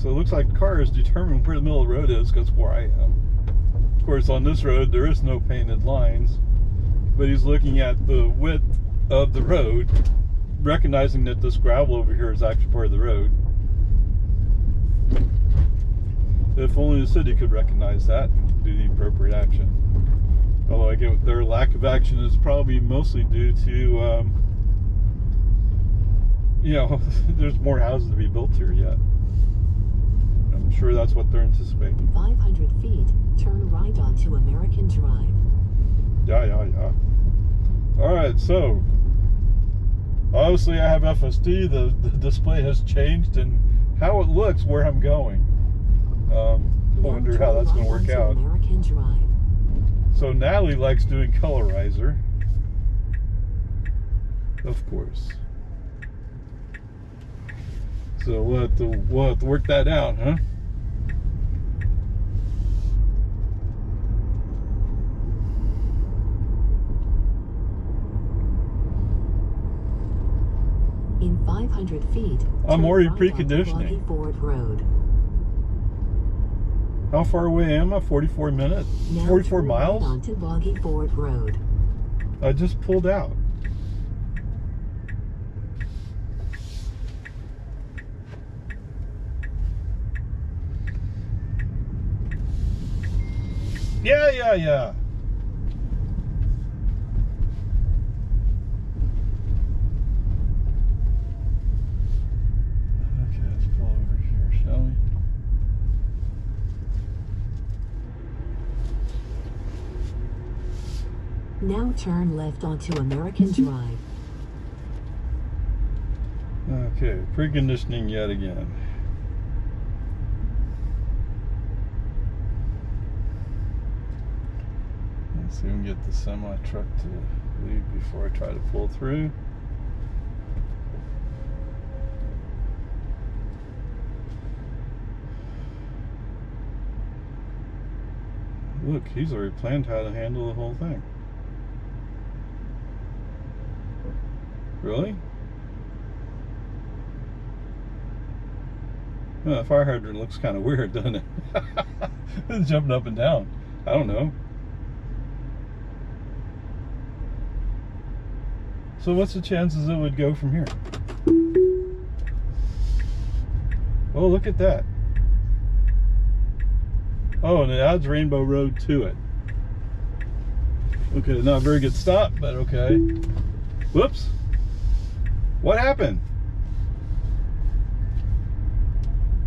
So it looks like the car is determined where the middle of the road is, because where I am. Of course, on this road, there is no painted lines, but he's looking at the width of the road, recognizing that this gravel over here is actually part of the road. If only the city could recognize that and do the appropriate action. Although I get their lack of action is probably mostly due to, you know, there's more houses to be built here yet. I'm sure that's what they're anticipating. 500 feet, turn right onto American Drive. Yeah. Alright, so obviously I have FSD. The display has changed and how it looks where I'm going. I wonder how that's going to work out. American Drive. So Natalie likes doing colorizer. Of course. So we'll have to work that out, huh? In 500 feet, I'm already right preconditioning. Ford Road. How far away am I? 44 minutes? Now 44 miles? Right onto Boggy Ford Road. I just pulled out. Yeah. Okay, let's pull over here, shall we? Now turn left onto American Drive. Okay, preconditioning yet again. Let's see if we can get the semi truck to leave before I try to pull through. Look, he's already planned how to handle the whole thing. Really? Well, the fire hydrant looks kind of weird, doesn't it? It's jumping up and down. I don't know. So what's the chances it would go from here? Oh, look at that. Oh, and it adds Rainbow Road to it. Okay, not a very good stop, but okay. Whoops. What happened?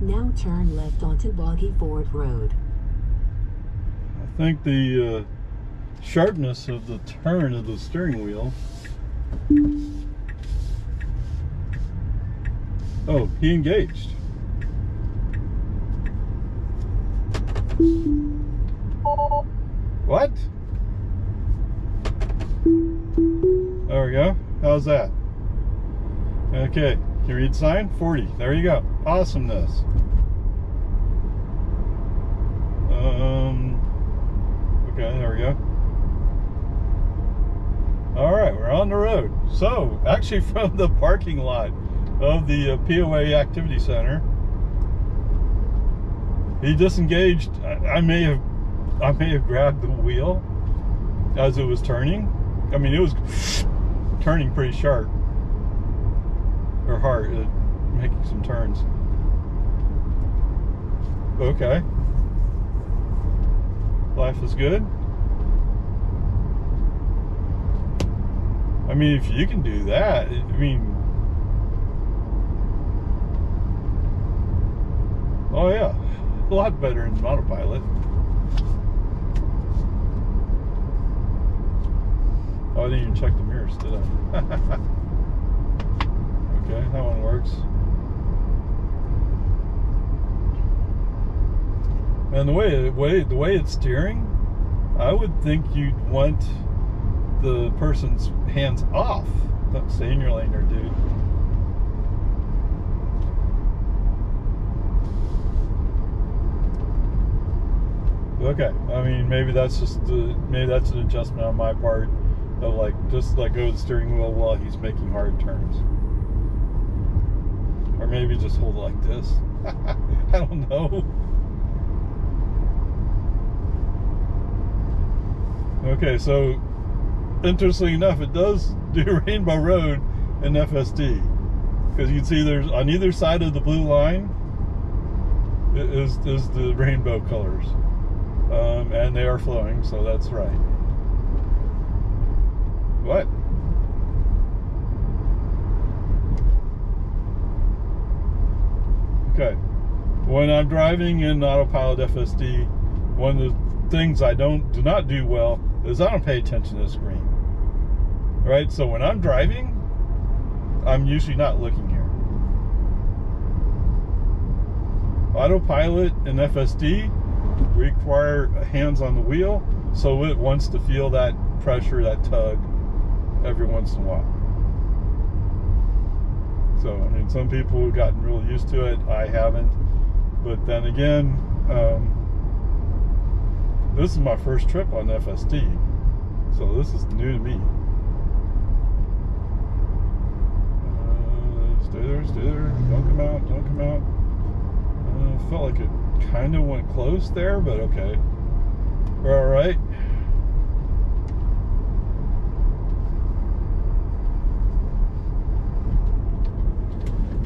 Now turn left onto Boggy Ford Road. I think the sharpness of the turn of the steering wheel. Oh, he engaged. What? There we go. How's that? Okay, can you read the sign? 40. There you go. Awesomeness. Okay, there we go. Alright, we're on the road. So, actually from the parking lot of the POA Activity Center, he disengaged. I may have grabbed the wheel as it was turning. I mean, it was turning pretty sharp. Or hard, making some turns. Okay. Life is good. I mean, if you can do that, I mean, oh yeah, a lot better in AutoPilot. Oh, I didn't even check the mirrors, did I? Okay, that one works. And the way it's steering, I would think you'd want the person's hands off. Don't stay in your lane there, dude. Okay, I mean, maybe that's an adjustment on my part of like just let go of the steering wheel while he's making hard turns, or maybe just hold it like this. I don't know. Okay, so interestingly enough, it does do Rainbow Road in FSD, because you can see there's on either side of the blue line is the rainbow colors, and they are flowing, so that's right. What? Okay, when I'm driving in AutoPilot FSD, one of the things I do not do well is I don't pay attention to the screen. Right? So when I'm driving, I'm usually not looking here. AutoPilot and FSD require hands on the wheel, so it wants to feel that pressure, that tug, every once in a while. So, I mean, some people have gotten real used to it. I haven't. But then again, this is my first trip on FSD, so this is new to me. Stay there, stay there. Don't come out, don't come out. Felt like it kind of went close there, but okay. We're all right.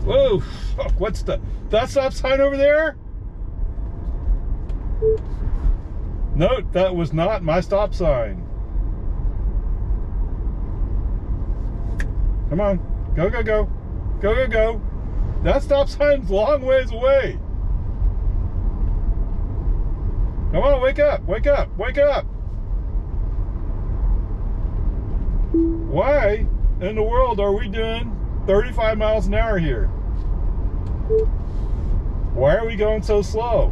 Whoa! Fuck, what's that stop sign over there? Note, that was not my stop sign. Come on. Go, go, go. Go, go, go. That stop sign's a long ways away. Come on, wake up, wake up, wake up. Why in the world are we doing 35 miles an hour here? Why are we going so slow?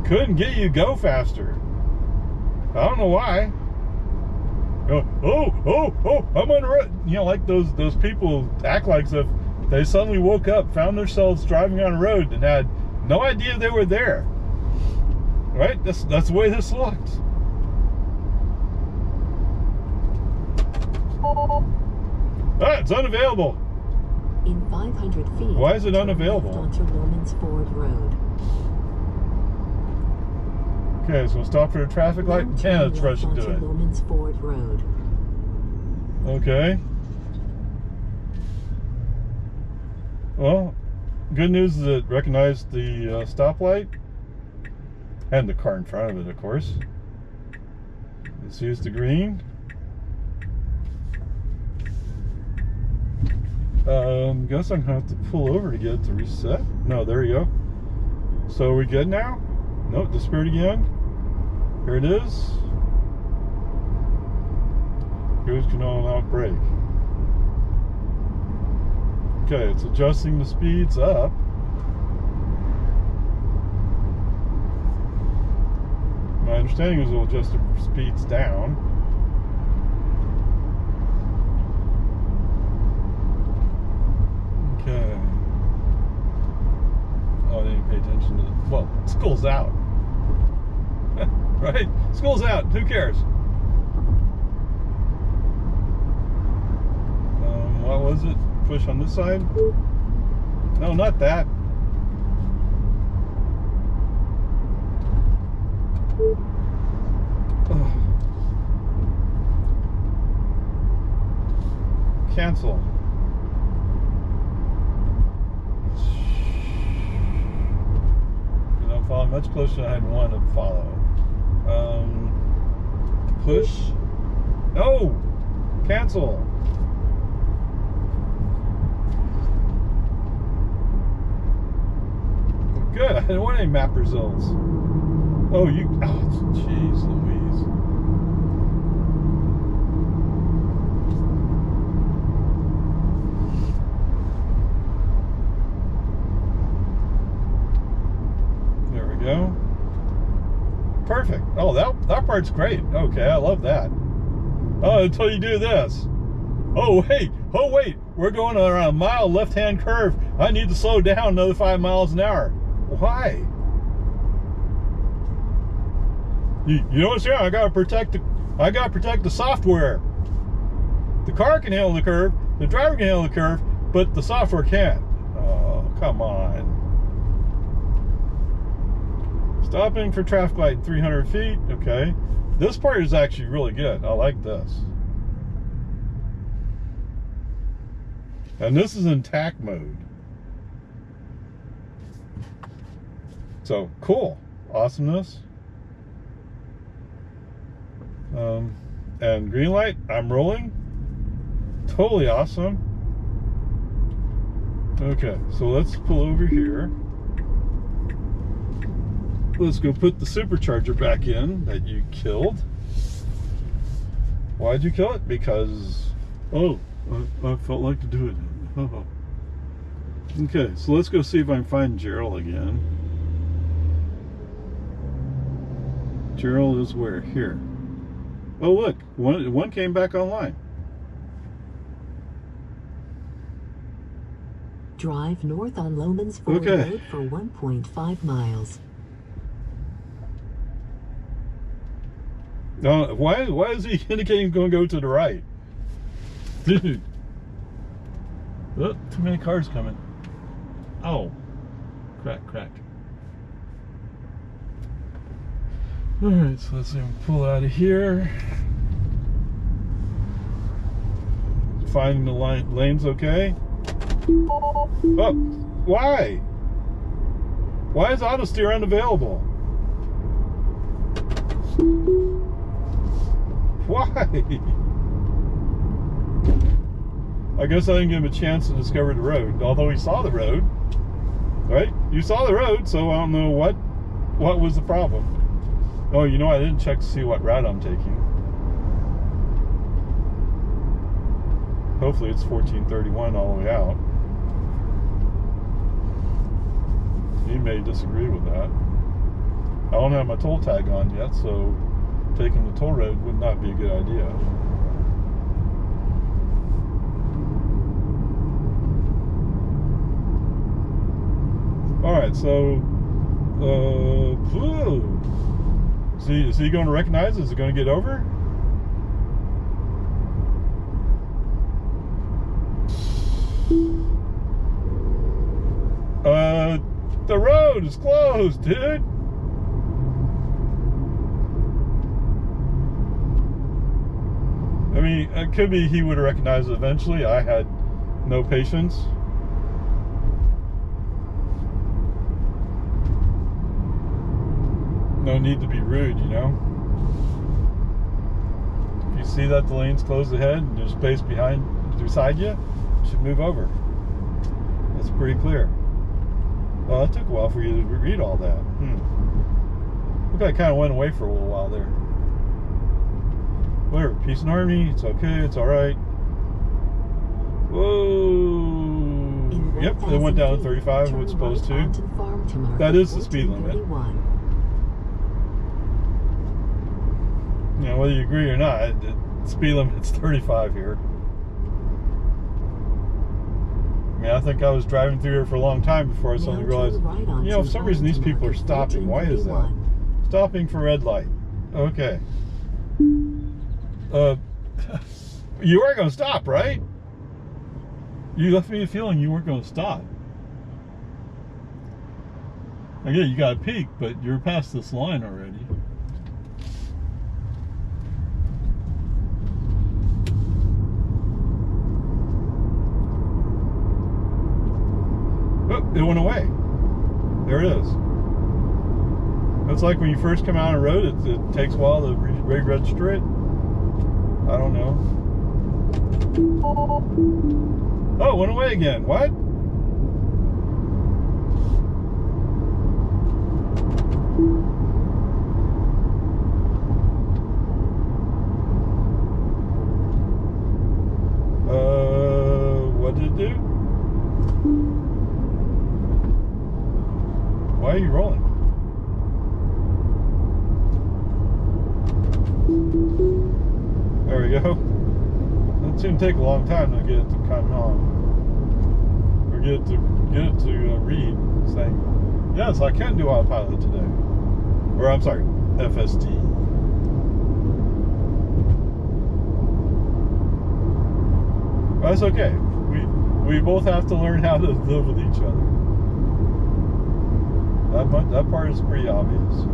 Couldn't get you to go faster. I don't know why. Oh, I'm on the road. You know, like those people act like if they suddenly woke up, found themselves driving on a road and had no idea they were there. Right? That's the way this looks. Ah, it's unavailable. In 500 feet. Why is it unavailable? Onto Romans Ford Road. Okay, so we'll stop for a traffic light. Yeah, it's rushing to it. Romans Ford Road. Okay. Well, good news is it recognized the stoplight and the car in front of it, of course. Let's use the green. Guess I'm gonna have to pull over to get it to reset. No, there you go. So are we good now? Nope, disappeared again. Here it is. Cruise control out brake. Okay, it's adjusting the speeds up. My understanding is it'll adjust the speeds down. Okay. Oh, I didn't pay attention to the, well, school's out. Right? School's out. Who cares? What was it? Push on this side? No, not that. Oh. Cancel. You don't follow much closer than I'd want to follow. Push. No! Cancel. Good, I didn't want any map results. Oh, you, oh, jeez Louise. There we go. Perfect. Oh, that part's great. Okay, I love that. Oh, until you do this. Oh wait, we're going around a mile left-hand curve. I need to slow down another 5 miles an hour. Why? You know what's here? I gotta protect the software. The car can handle the curve, the driver can handle the curve, but the software can't. Oh, come on. Stopping for traffic light 300 feet. Okay. This part is actually really good. I like this. And this is in TAC mode. So, cool. Awesomeness. And green light, I'm rolling. Totally awesome. Okay, so let's pull over here. Let's go put the supercharger back in that you killed. Why'd you kill it? Because, oh, I felt like to do it. Oh. Okay, so let's go see if I can find Jarrell again. Jarrell is where? Here. Oh, look, one came back online. Drive north on Lomans Ford Road for 1.5 miles. Why is he indicating he's going to go to the right? Dude. Oh, too many cars coming. Oh. Crack. Alright, so let's see him pull out of here. Finding the lanes okay. Oh, why? Why is auto steer unavailable? Why? I guess I didn't give him a chance to discover the road, although he saw the road. Right? You saw the road, so I don't know what was the problem. Oh, you know, I didn't check to see what route I'm taking. Hopefully it's 1431 all the way out. He may disagree with that. I don't have my toll tag on yet, so taking the toll road would not be a good idea. Alright, so is he going to recognize it? Is it going to get over? The road is closed, dude. I mean, it could be he would have recognized it eventually. I had no patience. No need to be rude, you know. If you see that the lane's closed ahead and there's space beside you, you should move over. That's pretty clear. Well, it took a while for you to read all that. Look like I kind of went away for a little while there. Whatever, peace and harmony, it's okay, it's alright. Whoa! Yep, it went down to 35, what it's supposed to. That is the speed limit. You know, whether you agree or not, the speed limit's 35 here. I mean, I think I was driving through here for a long time before I suddenly realized, you know, for some reason these people are stopping. Why is that? Stopping for red light. Okay. You weren't going to stop, right? You left me a feeling you weren't going to stop. Again, you got a peek, but you're past this line already. Oh, it went away. There it is. It's like when you first come out on a road, it takes a while to re-register it. I don't know. Oh, it went away again. What? What did it do? Why are you rolling? There we go. It seemed to take a long time to get it to come on. Or get it to read saying, yes, I can do AutoPilot today. Or I'm sorry, FSD. That's okay. We both have to learn how to live with each other. That part is pretty obvious.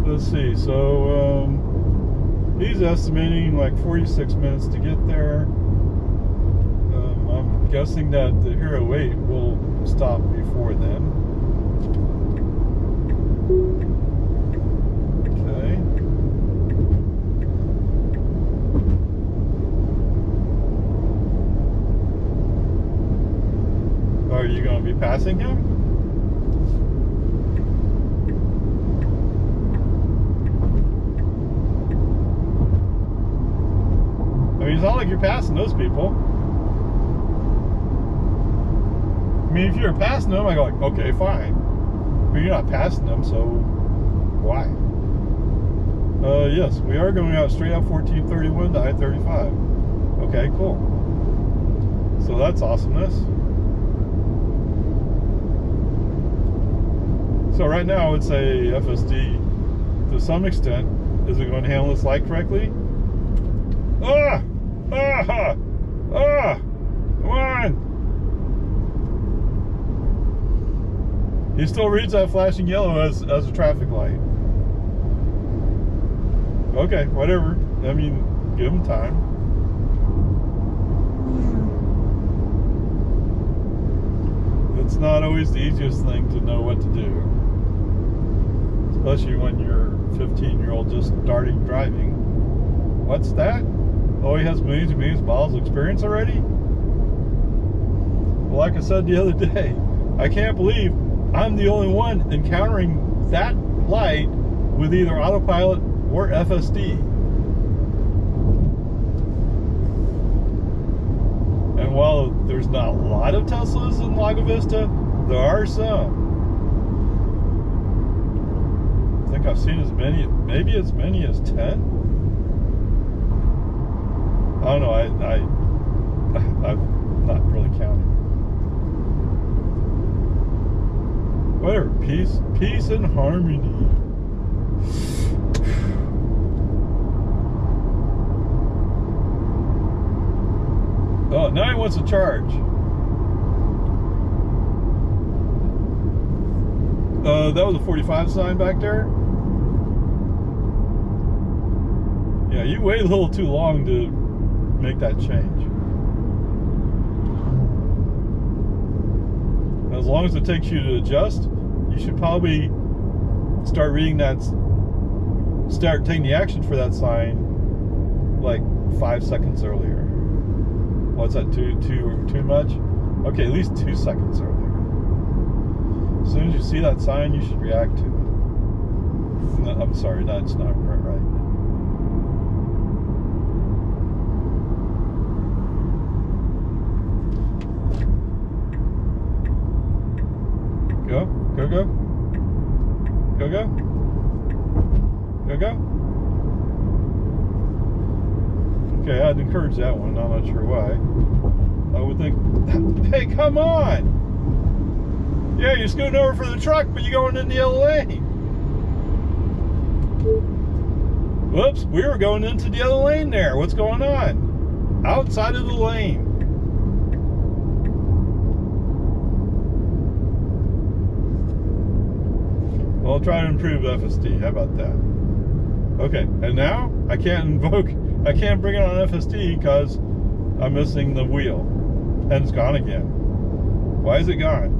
Let's see. So he's estimating like 46 minutes to get there. I'm guessing that the Hero 8 will stop before then. Okay. Are you going to be passing him? I mean, it's not like you're passing those people. I mean, if you're passing them, I go like, okay, fine. But you're not passing them, so why? Yes, we are going out straight out 1431 to I-35. Okay, cool. So that's awesomeness. So right now it's a FSD to some extent. Is it going to handle this light correctly? Ah! Ah! Ah! Come on! He still reads that flashing yellow as a traffic light. Okay, whatever. I mean, give him time. It's not always the easiest thing to know what to do. Especially when you're a 15-year-old just starting driving. What's that? Oh, he has millions and millions of miles of experience already? Well, like I said the other day, I can't believe I'm the only one encountering that light with either AutoPilot or FSD. And while there's not a lot of Teslas in Lago Vista, there are some. I think I've seen as many, maybe as many as 10. I don't know, I'm not really counting. Whatever, peace and harmony. Oh, now he wants to charge. That was a 45 sign back there. Yeah, you waited a little too long to make that change. As long as it takes you to adjust, you should probably start reading that, start taking the action for that sign like 5 seconds earlier. What's that, too much? Okay, at least 2 seconds earlier. As soon as you see that sign, you should react to it. No, I'm sorry, that's not right. Go, go, go. Go, go. Go, go. Okay, I'd encourage that one. I'm not sure why. I would think, hey, come on! Yeah, you're scooting over for the truck, but you're going in the other lane. Whoops, we were going into the other lane there. What's going on? Outside of the lane. Well, I'll try to improve FSD. How about that? Okay, and now I can't bring it on FSD because I'm missing the wheel. And it's gone again. Why is it gone?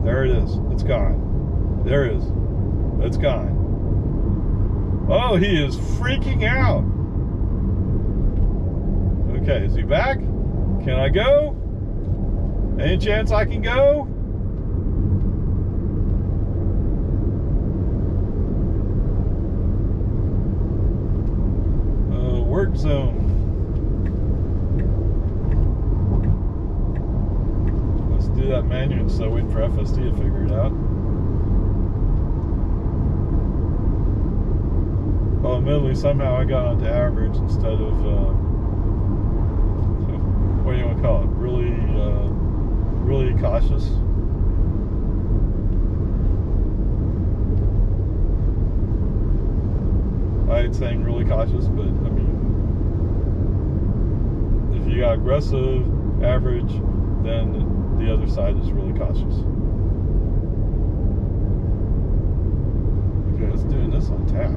There it is. It's gone. There it is. It's gone. Oh, he is freaking out. Okay, is he back? Can I go? Any chance I can go? Work zone. Let's do that manual instead of waiting for FSD to figure it out. Well, admittedly, somehow I got onto average instead of, what do you want to call it? Really cautious. I ain't saying really cautious, but I mean, aggressive, average, then the other side is really cautious. Okay, it's doing this on tack.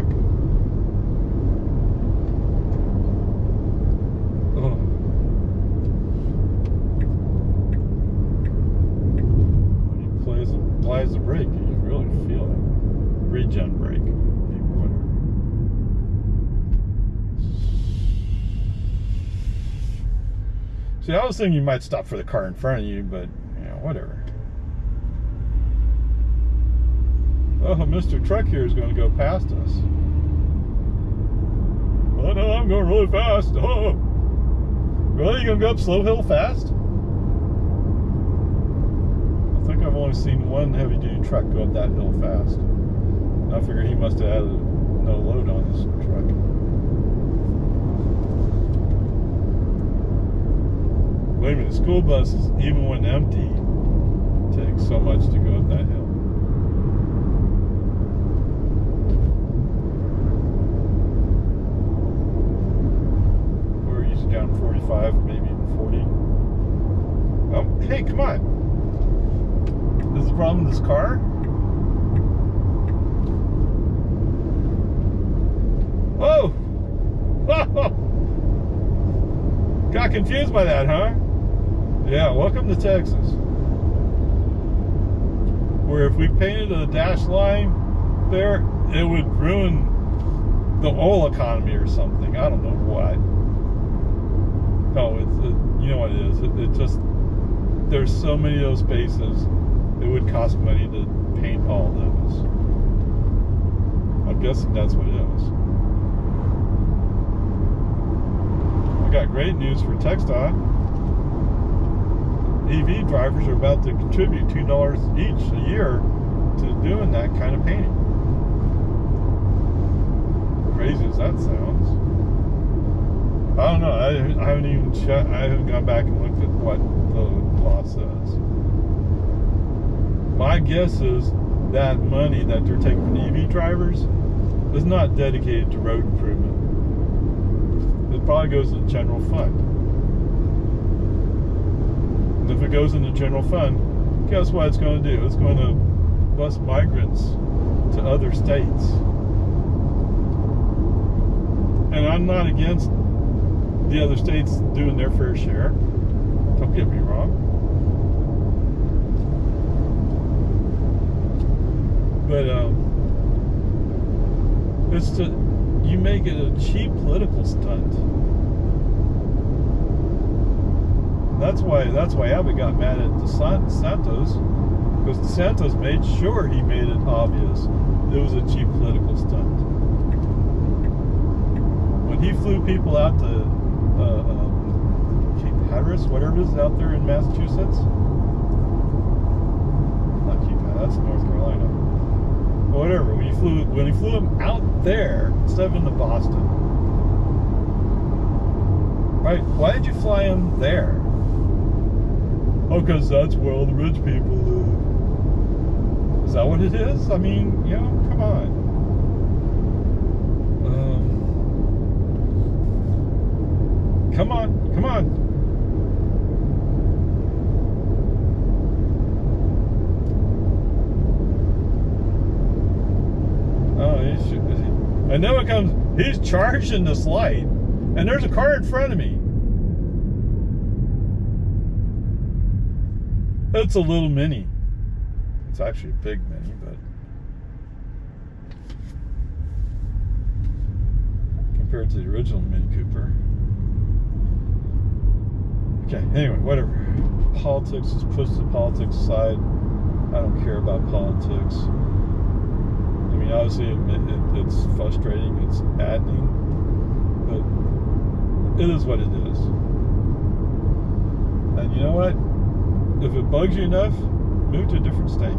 Oh. When he applies the brake, you really feel it. Regen brake. See, I was thinking you might stop for the car in front of you, but, you know, whatever. Oh, Mr. Truck here is going to go past us. Oh, no, I'm going really fast. Oh, really? You going to go up slow hill fast? I think I've only seen one heavy-duty truck go up that hill fast. I figured he must have had no load on this truck. Wait a minute, school buses, even when empty, take so much to go up that hill. We're usually down 45, maybe even 40. Oh, hey, come on. Is the problem with this car? Oh! Got confused by that, huh? Yeah, welcome to Texas. Where if we painted a dash line there, it would ruin the oil economy or something. I don't know what. No, you know what it is. It just, there's so many of those spaces, it would cost money to paint all those. I'm guessing that's what it is. I got great news for TxDOT. EV drivers are about to contribute $2 each a year to doing that kind of painting. Crazy as that sounds. I don't know. I haven't even checked. I haven't gone back and looked at what the law says. My guess is that money that they're taking from EV drivers is not dedicated to road improvement. It probably goes to the general fund. And if it goes in the general fund, guess what it's going to do? It's going to bus migrants to other states. And I'm not against the other states doing their fair share. Don't get me wrong. But it's to, you make it a cheap political stunt. That's why Abbott got mad at DeSantis, because DeSantis made sure he made it obvious it was a cheap political stunt. When he flew people out to Cape Hatteras, whatever it is out there in Massachusetts, not Cape Hatteras, that's North Carolina. But whatever. When he flew them out there instead of into Boston, right? Why did you fly him there? Oh, because that's where all the rich people live. Is that what it is? I mean, you know, come on. Come on, come on. Oh, and then it comes, he's charging this light, and there's a car in front of me. It's a little Mini. It's actually a big Mini, but compared to the original Mini Cooper. Okay, anyway, whatever. Politics is pushed to the politics side. I don't care about politics. I mean, obviously, it's frustrating, it's maddening, but it is what it is. And you know what? If it bugs you enough, move to a different state.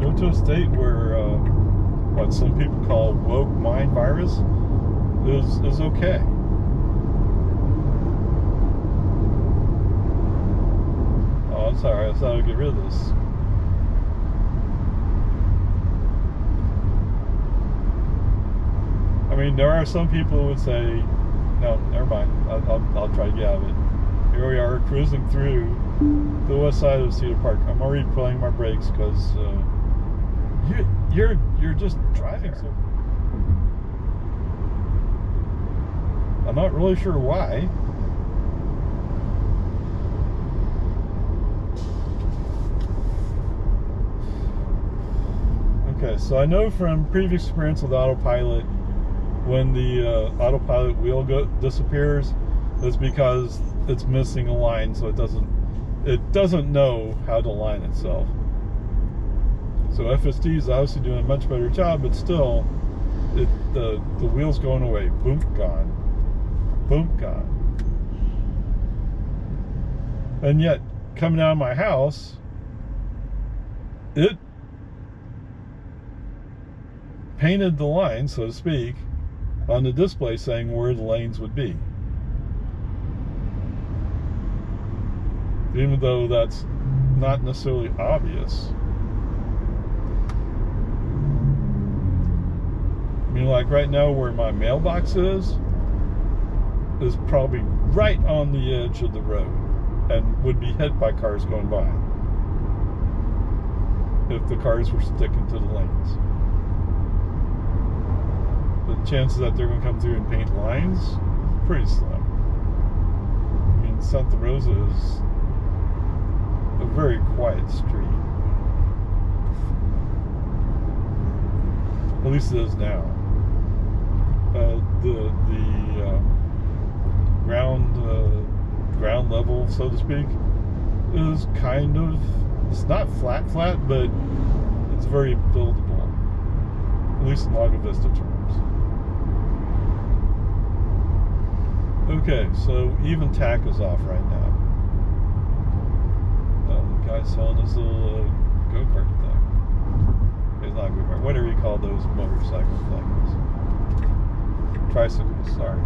Go to a state where what some people call woke mind virus is okay. Oh, I'm sorry. I thought I'd get rid of this. mean, there are some people who would say, no, never mind, I'll try to get out of it. Here we are cruising through the west side of Cedar Park. I'm already pulling my brakes because you're just driving so. I'm not really sure why. Okay, so I know from previous experience with AutoPilot, when the AutoPilot wheel disappears, it's because it's missing a line, so it doesn't know how to line itself. So FSD is obviously doing a much better job, but still, the wheel's going away. Boom, gone. Boom, gone. And yet, coming out of my house, it painted the line, so to speak, on the display saying where the lanes would be. Even though that's not necessarily obvious. I mean, like right now where my mailbox is probably right on the edge of the road and would be hit by cars going by if the cars were sticking to the lanes. The chances that they're going to come through and paint lines, pretty slim. I mean, Santa Rosa is a very quiet street. At least it is now. The ground level, so to speak, is kind of, it's not flat, but it's very buildable, at least in Lago Vista terms. Okay, so even tack is off right now. The guy's selling this little go-kart thing. It's not a go-kart, whatever you call those motorcycle things. Tricycles, sorry.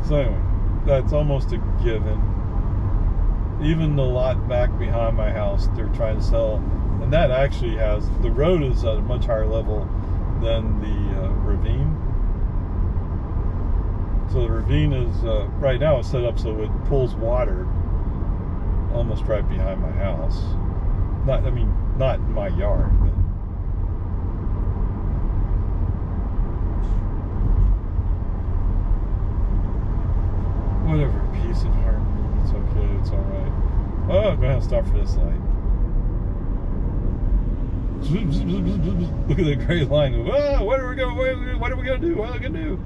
So anyway, that's almost a given. Even the lot back behind my house, they're trying to sell, and that actually has, the road is at a much higher level than the ravine. So the ravine is, right now it's set up so it pulls water almost right behind my house. Not in my yard, but whatever, peace and harmony, it's okay, it's alright. Oh, I'm gonna have to stop for this light. Look at that gray line. Ah, what are we gonna do? What are we gonna do?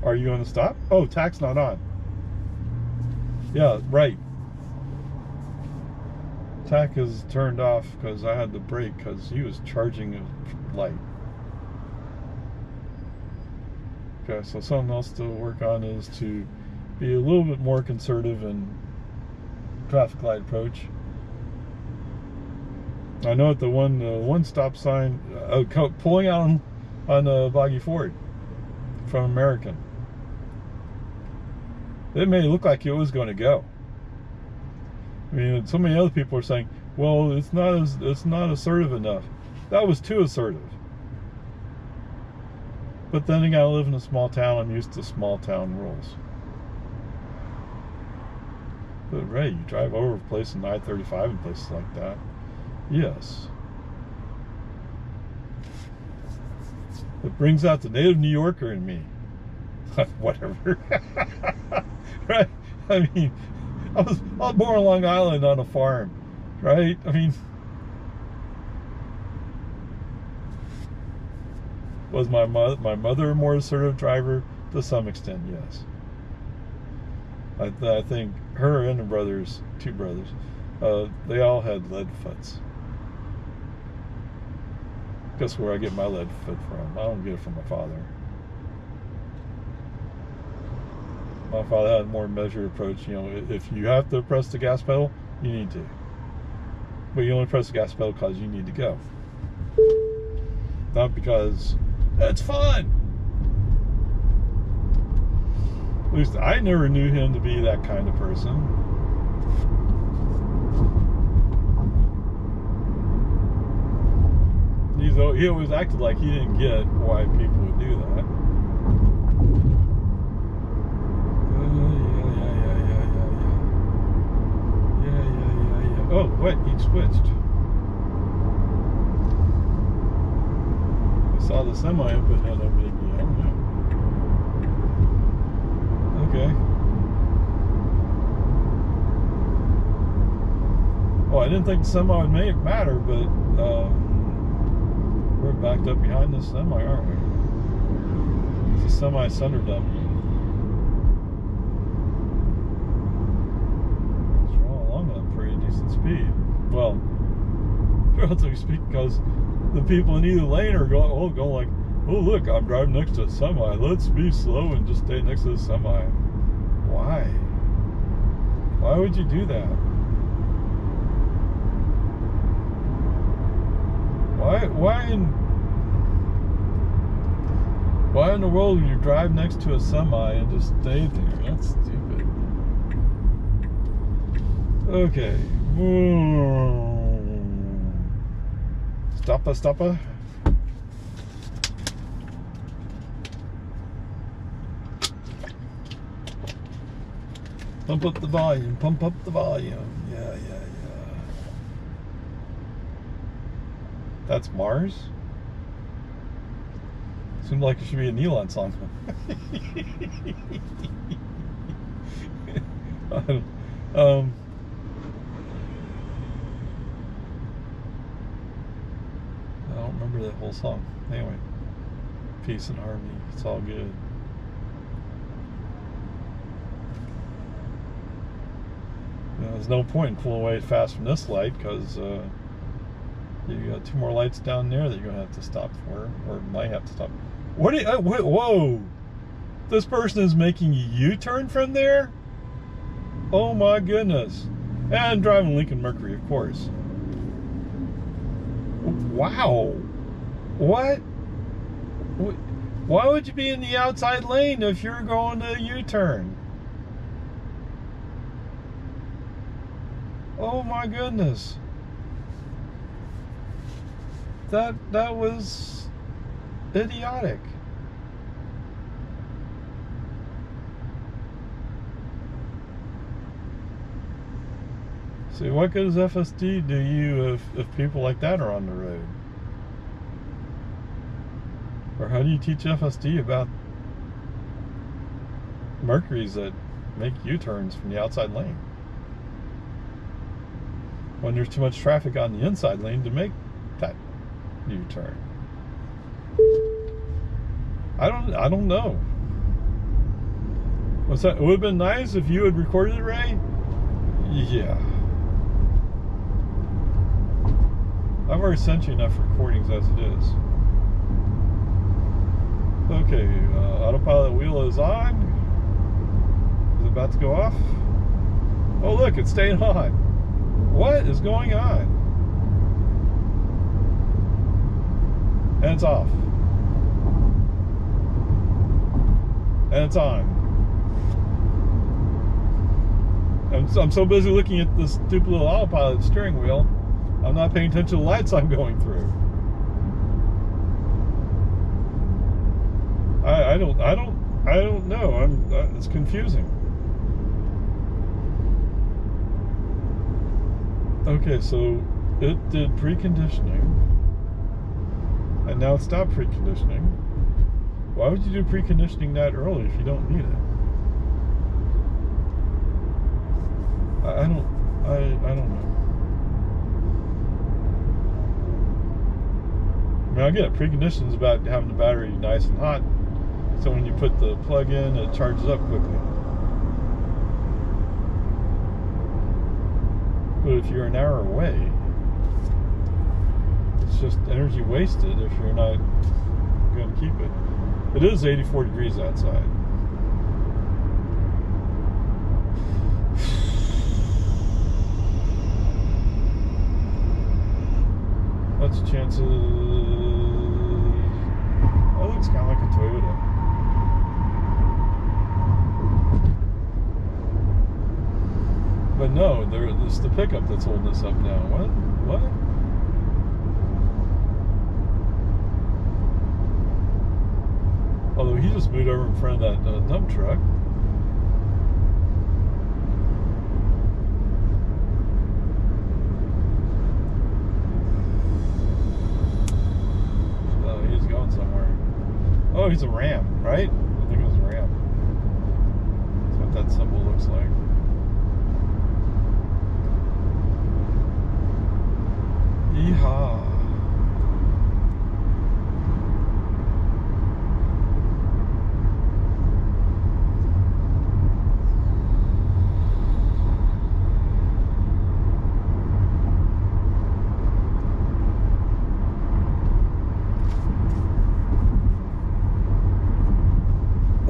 Are you gonna stop? Oh, tack's not on. Yeah, right. Tack is turned off because I had to brake because he was charging a light. Okay, so something else to work on is to be a little bit more conservative in traffic light approach. I know at the one stop sign, pulling out on Boggy Ford from American, it made it look like it was going to go. I mean, so many other people are saying, well, it's not assertive enough. That was too assertive. But then again, I live in a small town. I'm used to small town rules. But Ray, you drive over a place in I-35 and places like that. Yes. It brings out the native New Yorker in me. Whatever. Right? I mean, I was born on Long Island on a farm, right? I mean, was my mother a more assertive driver? To some extent, yes. I think her and her brothers, two brothers, they all had lead foots. Guess where I get my lead foot from? I don't get it from my father. My father had a more measured approach. You know, if you have to press the gas pedal, you need to. But you only press the gas pedal because you need to go. Not because it's fun. At least I never knew him to be that kind of person. He's he always acted like he didn't get why people would do that. Yeah. Oh, what? He switched. I saw the semi up and had a big deal. Okay. Well, I didn't think the semi would make it matter, but we're backed up behind this semi, aren't we? It's a semi center dump. It's rolling along at a pretty decent speed. Well, relatively speaking, because the people in either lane are going like, oh look, I'm driving next to a semi. Let's be slow and just stay next to the semi. Why? Why would you do that? Why in the world would you drive next to a semi and just stay there? That's stupid. Okay. Stopper. Pump up the volume. Yeah. That's Mars? Seemed like it should be a Neon song. I don't remember that whole song. Anyway, peace and harmony. It's all good. There's no point in pulling away fast from this light because you got two more lights down there that you're gonna have to stop for, or might have to stop. Whoa! This person is making a U-turn from there? Oh my goodness! And driving Lincoln Mercury, of course. Wow! What? Why would you be in the outside lane if you're going to a U-turn? Oh my goodness! That was idiotic. See, what good does FSD do you if people like that are on the road? Or how do you teach FSD about Mercuries that make U-turns from the outside lane when there's too much traffic on the inside lane to make that U-turn? I don't know. What's that? It would have been nice if you had recorded it, Ray. Yeah. I've already sent you enough recordings as it is. Okay, autopilot wheel is on. Is it about to go off? Oh look, it's staying on. What is going on? And it's off. And it's on. I'm so busy looking at this stupid little autopilot steering wheel, I'm not paying attention to the lights I'm going through. I don't know. It's confusing. Okay, so it did preconditioning, and now it stopped preconditioning. Why would you do preconditioning that early if you don't need it? I don't know. I mean, I get it. Preconditioning is about having the battery nice and hot, so when you put the plug in, it charges up quickly. But if you're an hour away, it's just energy wasted if you're not going to keep it. It is 84 degrees outside. What's the chances? That looks kind of like a Toyota. But no, it's the pickup that's holding us up now. What? he just moved over in front of that dump truck. Oh, he's going somewhere. Oh, he's a ram, right? I think it was a ram. That's what that symbol looks like. Yeehaw.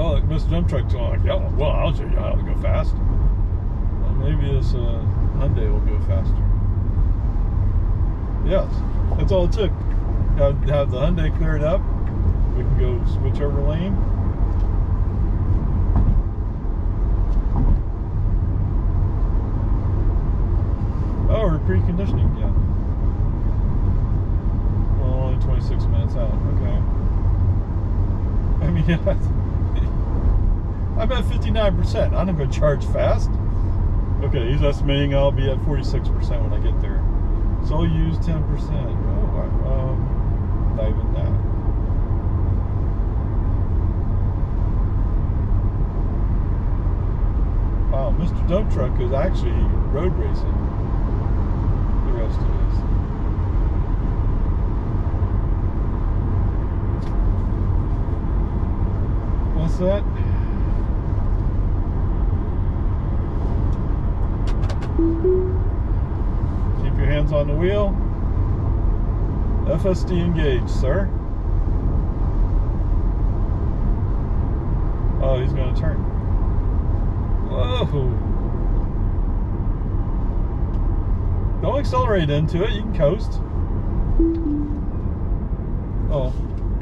Oh, like Mr. Dump Truck's going like, yeah, well, I'll show you how to go fast. Well, maybe this Hyundai will go faster. Yes, that's all it took. Have the Hyundai cleared up. We can go switch over lane. Oh, we're preconditioning again. Well, only 26 minutes out. Okay. I mean, yeah, I'm at 59%. I'm not going to charge fast. Okay, he's estimating I'll be at 46% when I get there. So I'll use 10%. Oh, not even that. Wow, Mr. Dump Truck is actually road racing. The rest of it. What's that? Keep your hands on the wheel. FSD engaged, sir. Oh, he's going to turn. Whoa. Don't accelerate into it. You can coast. Oh,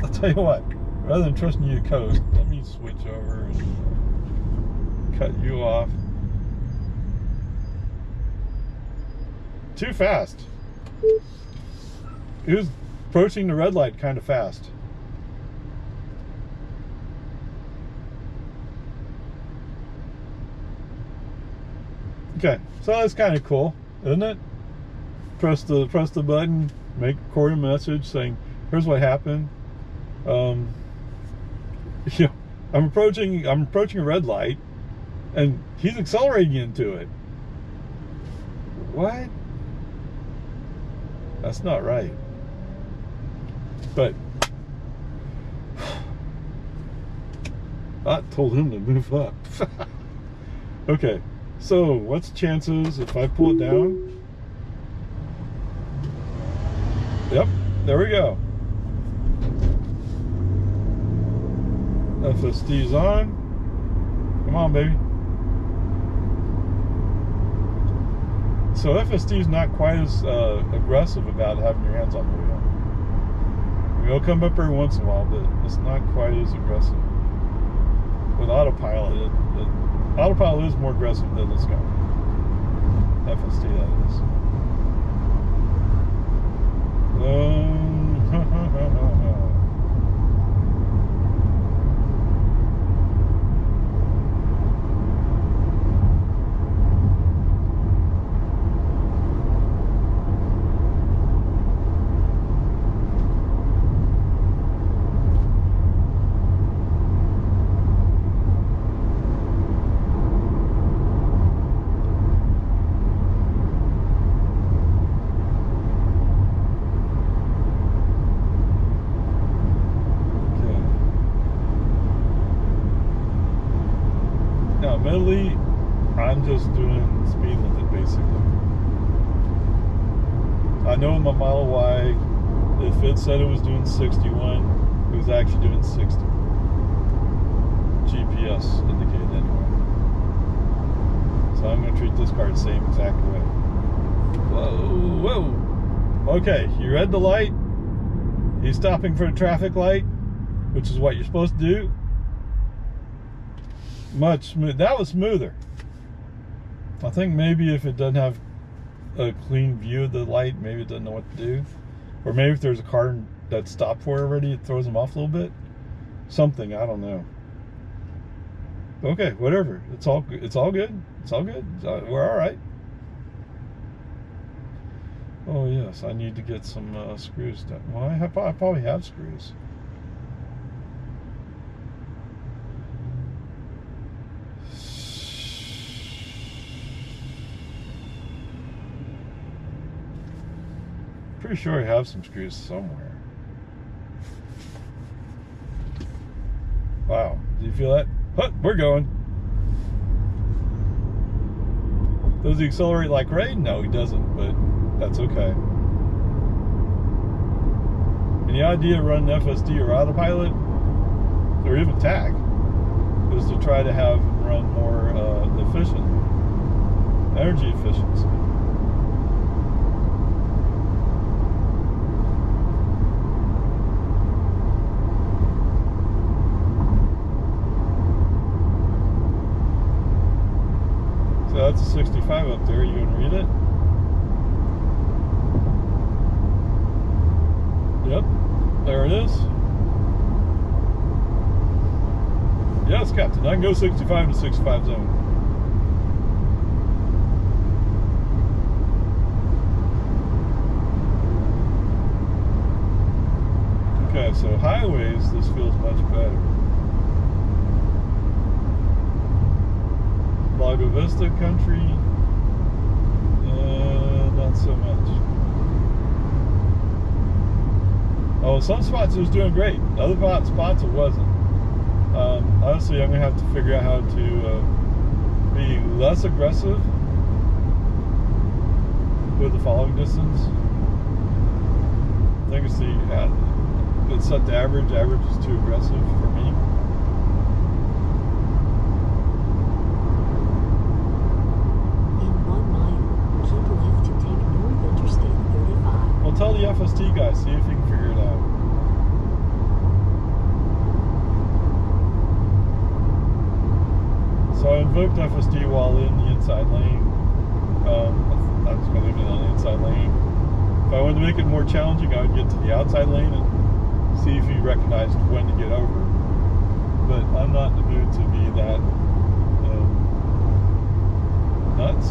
I'll tell you what. Rather than trusting you to coast, let me switch over and cut you off. Too fast. He was approaching the red light kind of fast. Okay, so that's kind of cool, isn't it? Press the button, record a message saying, "Here's what happened." You know, I'm approaching a red light, and he's accelerating into it. What? That's not right. But I told him to move up. Okay, so what's the chances if I pull it down? Yep, there we go. FSD's on. Come on, baby. So FSD is not quite as aggressive about having your hands on the wheel. It'll come up every once in a while, but it's not quite as aggressive. With AutoPilot, AutoPilot is more aggressive than this guy. FSD, that is. Admittedly, I'm just doing speed limit basically. I know in my Model Y, if it said it was doing 61, it was actually doing 60. GPS indicated anyway. So I'm going to treat this car the same exact way. Whoa, whoa. Okay, you read the light. He's stopping for a traffic light, which is what you're supposed to do. Much smooth. That was smoother. I think maybe if it doesn't have a clean view of the light, maybe it doesn't know what to do. Or maybe if there's a car that's stopped for it already, it throws them off a little bit. something, I don't know. Okay, whatever. It's all good. It's all good. We're all right. Oh yes, I need to get some screws done. Well, I probably have screws. Pretty sure I have some screws somewhere. Wow, do you feel that? Huh, we're going. Does he accelerate like rain? No, he doesn't, but that's okay. And the idea of running FSD or AutoPilot, or even TAG, is to try to have it run more efficient, energy efficiency. So that's a 65 up there. You gonna read it? Yep, there it is. Yes, Captain, I can go 65 to 65 zone. Okay, so highways, this feels much better. Lago Vista country, not so much. Oh, some spots it was doing great. Other spots it wasn't. Honestly, I'm gonna have to figure out how to be less aggressive with the following distance. I think it's it's set to average. Average is too aggressive for me. Well, tell the FSD guy, see if you can figure it out. So I invoked FSD while in the inside lane. I'm just going to leave it on the inside lane. If I wanted to make it more challenging, I would get to the outside lane and see if he recognized when to get over. But I'm not in the mood to be that nuts.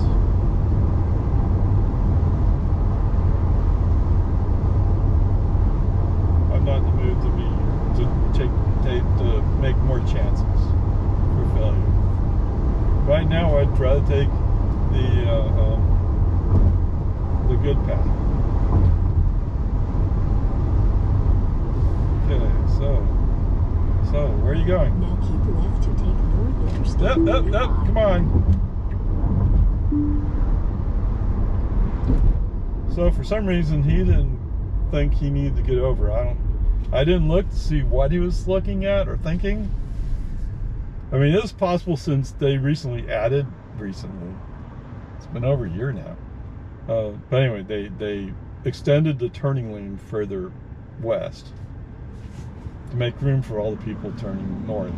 Not in the mood to make more chances for failure. Right now, I'd rather take the good path. Okay, so where are you going? Now keep left to take North Interstate. Yep, come on. So for some reason, he didn't think he needed to get over. I didn't look to see what he was looking at or thinking. I mean, it is possible since they recently. It's been over a year now. But anyway, they extended the turning lane further west to make room for all the people turning north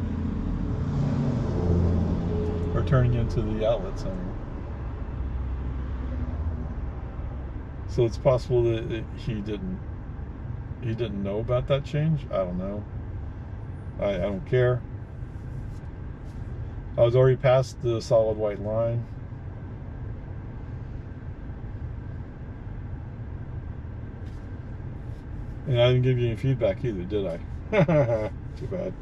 or turning into the outlet center. So it's possible that he didn't know about that change. I don't know. I don't care. I was already past the solid white line. And I didn't give you any feedback either, did I? Too bad.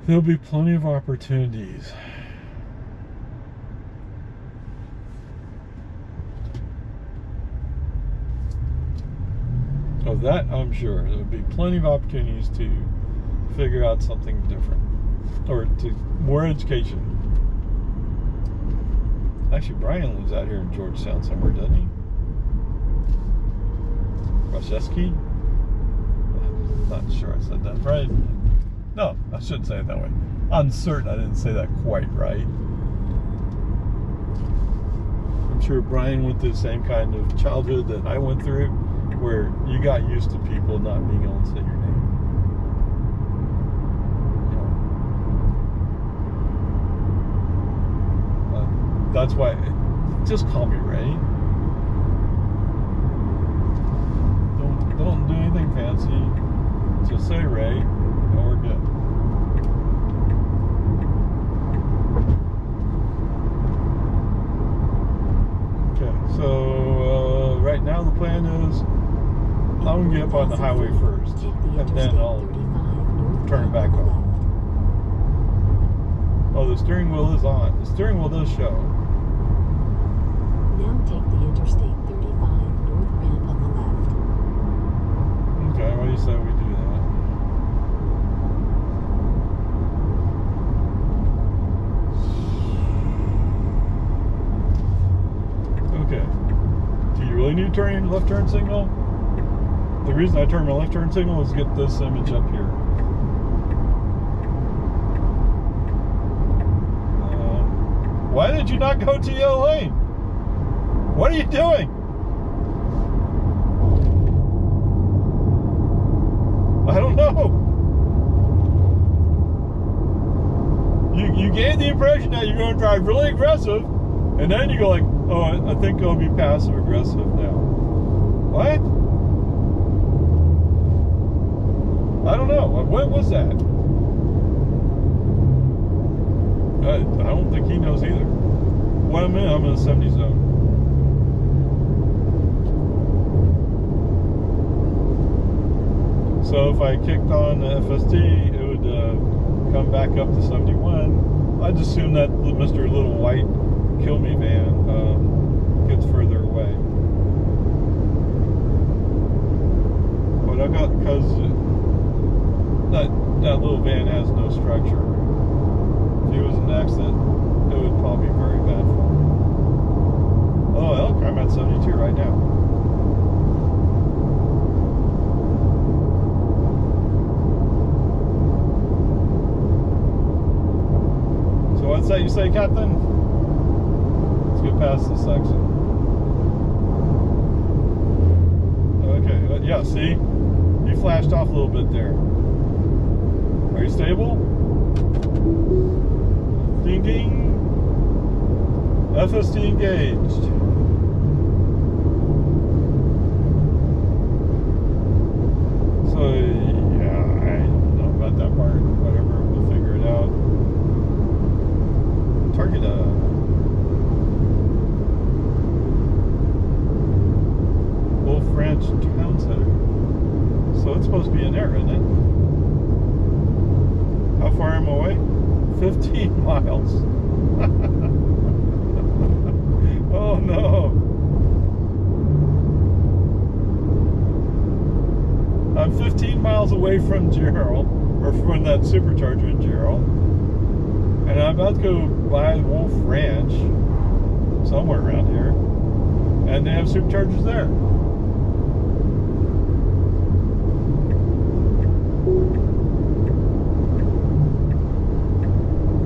There'll be plenty of opportunities. Of that, I'm sure. There'll be plenty of opportunities to figure out something different. Or to more education. Actually, Brian lives out here in Georgetown somewhere, doesn't he? Rosheski? Not sure I said that right. No, I shouldn't say it that way. I'm certain I didn't say that quite right. I'm sure Brian went through the same kind of childhood that I went through, where you got used to people not being able to say your name. That's why, just call me Ray. Don't do anything fancy to say Ray, and we're good. Okay, so right now the plan is I'm gonna get up on the highway first, and then I'll turn it back on. Oh, the steering wheel is on. The steering wheel does show. Now take the Interstate 35 north ramp on the left. Okay, why do you say we do that? Okay. Do you really need to turn your left turn signal? The reason I turn my left turn signal is to get this image up here. Why did you not go to yellow lane? What are you doing? I don't know. You gave the impression that you're going to drive really aggressive, and then you go like, oh, I think I'll be passive aggressive now. What? I don't know. What was that? I don't think he knows either. What I'm in the 70 zone. So if I kicked on the FSD, it would come back up to 71. I'd assume that Mr. Little White Kill Me van gets further away. But I got, because that little van has no structure. If he was an accident, it would probably be very bad for him. Oh, look, I'm at 72 right now. So what's that you say, Captain? Let's get past this section. Okay, yeah, see? You flashed off a little bit there. Are you stable? Ding ding. FSD engaged. So yeah, I don't know about that part. Whatever, we'll figure it out. Target Wolf Ranch Town Center. So it's supposed to be in there, isn't it? How far am I away? 15 miles. Oh no. I'm 15 miles away from Jarrell, or from that supercharger in Jarrell. And I'm about to go by Wolf Ranch, somewhere around here. And they have superchargers there.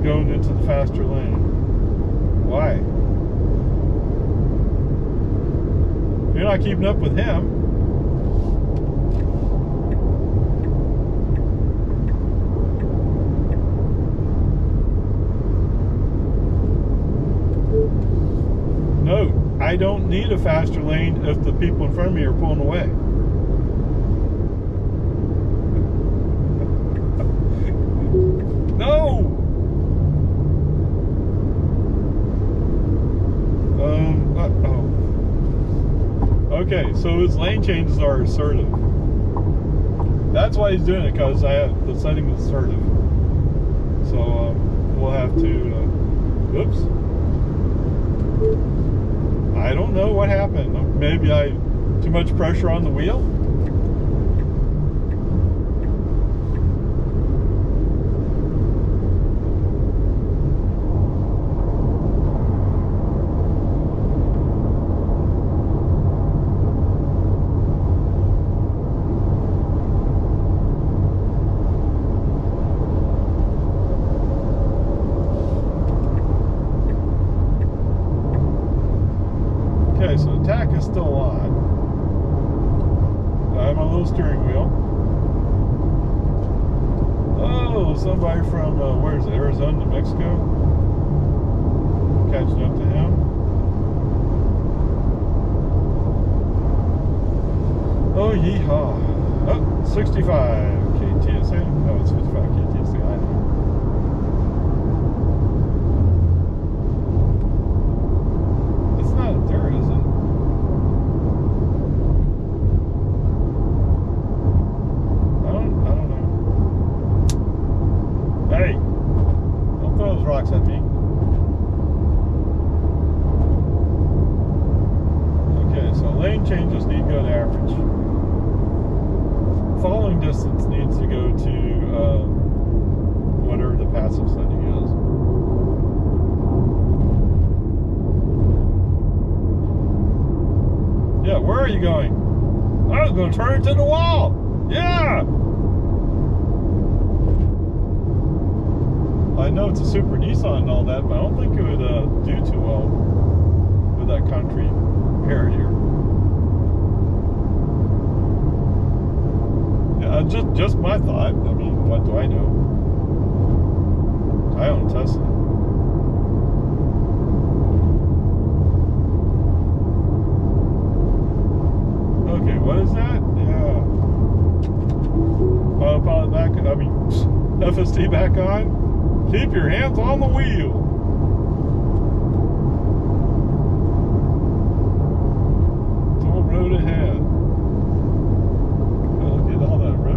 Going into the faster lane. Why? You're not keeping up with him. No, I don't need a faster lane if the people in front of me are pulling away. No! Okay, so his lane changes are assertive. That's why he's doing it, because I have the setting is assertive. So we'll have to. Oops. I don't know what happened. Maybe I too much pressure on the wheel. Okay, so attack is still on. I have my little steering wheel. Oh, somebody from, where is it, Arizona, New Mexico? Catching up to him. Oh, yeehaw. Oh. 65 KTSA. Oh, it's 55 KTSA. I know. It's not up there, is it? I don't know. Hey! Don't throw those rocks at me. Okay, so lane changes need to go to average. Following distance needs to go to whatever the passive setting is. Yeah, where are you going? I was going to turn into the wall. Yeah! I know it's a Super Nissan and all that, but I don't think it would do too well with that country carrier. Just my thought. I mean, what do I know? I own Tesla. Okay, what is that? Yeah. Autopilot back. FSD back on. Keep your hands on the wheel. Full road ahead.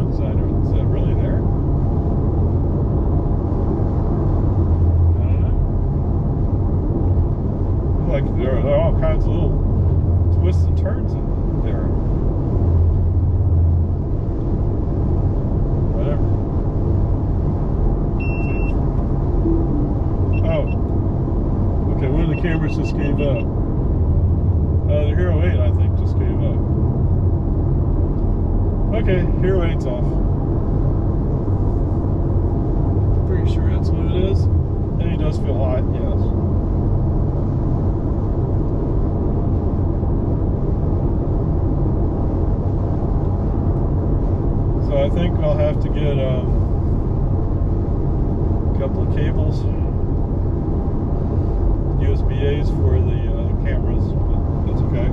Is that really there? I don't know. Like there are all kinds of little twists and turns in there. Whatever. Oh. Okay, one of the cameras just gave up. The Hero 8, I think, just gave up. Okay, Hero 8's off. Pretty sure that's what it is. And he does feel hot, yes. So I think I'll have to get a couple of cables, USB-A's for the cameras, but that's okay.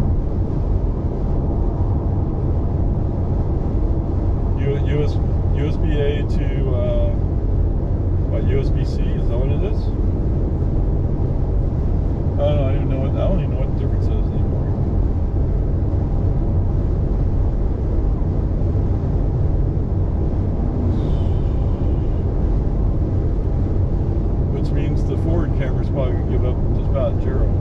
USB-A to USB-C, is that what it is? I don't even know what the difference is anymore. Which means the forward camera's probably gonna give up just about Jarrell.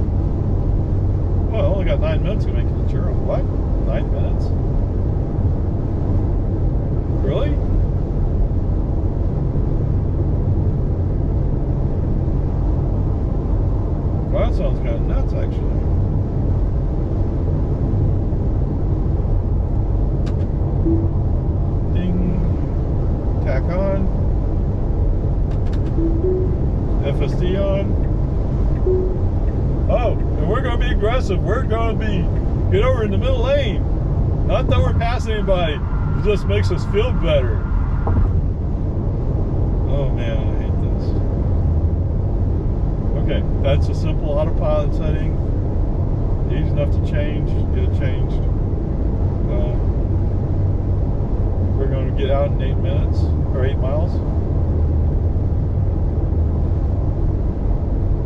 Well, I only got 9 minutes to make it to Jarrell. What? 9 minutes? Really? Well, that sounds kind of nuts, actually. Ding. Tack on. FSD on. Oh, and we're going to be aggressive. We're going to get over in the middle lane. Not that we're passing anybody. It just makes us feel better. Oh man, I hate this. Okay, that's a simple autopilot setting. Easy enough to change. Get it changed. We're going to get out in 8 minutes or 8 miles.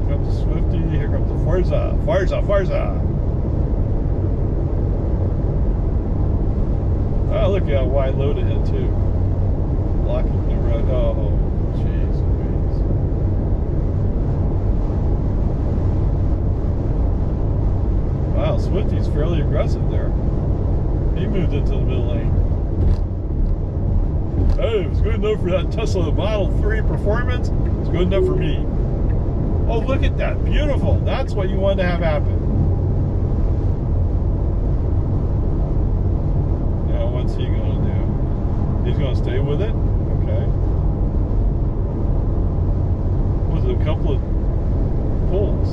Here comes the Swifty. Here comes the Forza. Forza, Forza. Oh, look at how wide load ahead too. Blocking the road. Oh, jeez Louise. Wow, Swifty's fairly aggressive there. He moved into the middle lane. Hey, it was good enough for that Tesla Model 3 performance. It's good enough for me. Oh, look at that. Beautiful. That's what you wanted to have happen. What's he going to do? He's going to stay with it? Okay. Was it a couple of pulls?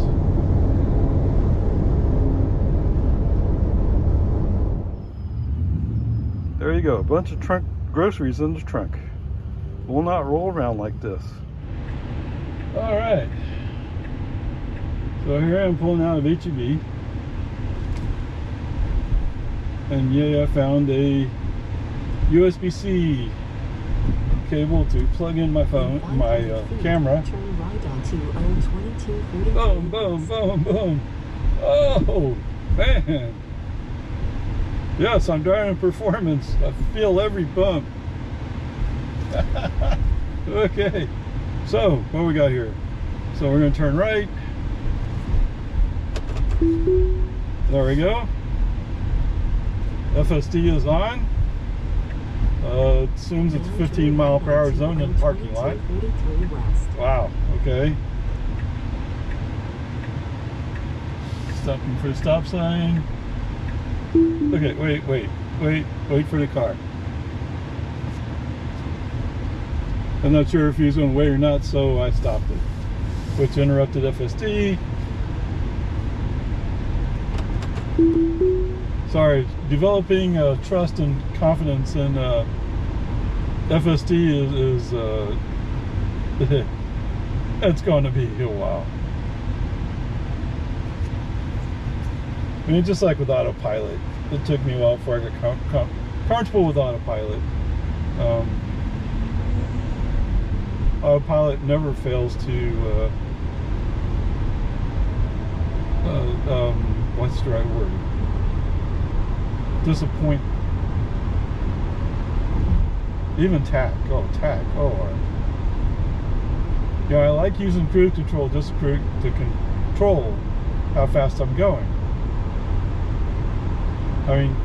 There you go. A bunch of groceries in the trunk. Will not roll around like this. All right. So here I am pulling out of HEB. And yeah, I found a USB-C cable to plug in my phone, my camera. Turn right onto O2243. Boom, boom, boom, boom. Oh, man. Yes, I'm driving performance. I feel every bump. Okay, so what we got here? So we're going to turn right. There we go. FSD is on. It assumes it's a 15-mile-per-hour zone in the parking lot. Wow, okay. Stopping for a stop sign. Okay, wait for the car. I'm not sure if he was going to wait or not, so I stopped it, which interrupted FSD. Sorry, developing trust and confidence in FSD is it's going to be a while. I mean, just like with AutoPilot, it took me a while before I got comfortable with AutoPilot. AutoPilot never fails to what's the right word? Disappoint. Even TAC. Oh, TAC. Oh, yeah. I like using cruise control just to control how fast I'm going. I mean,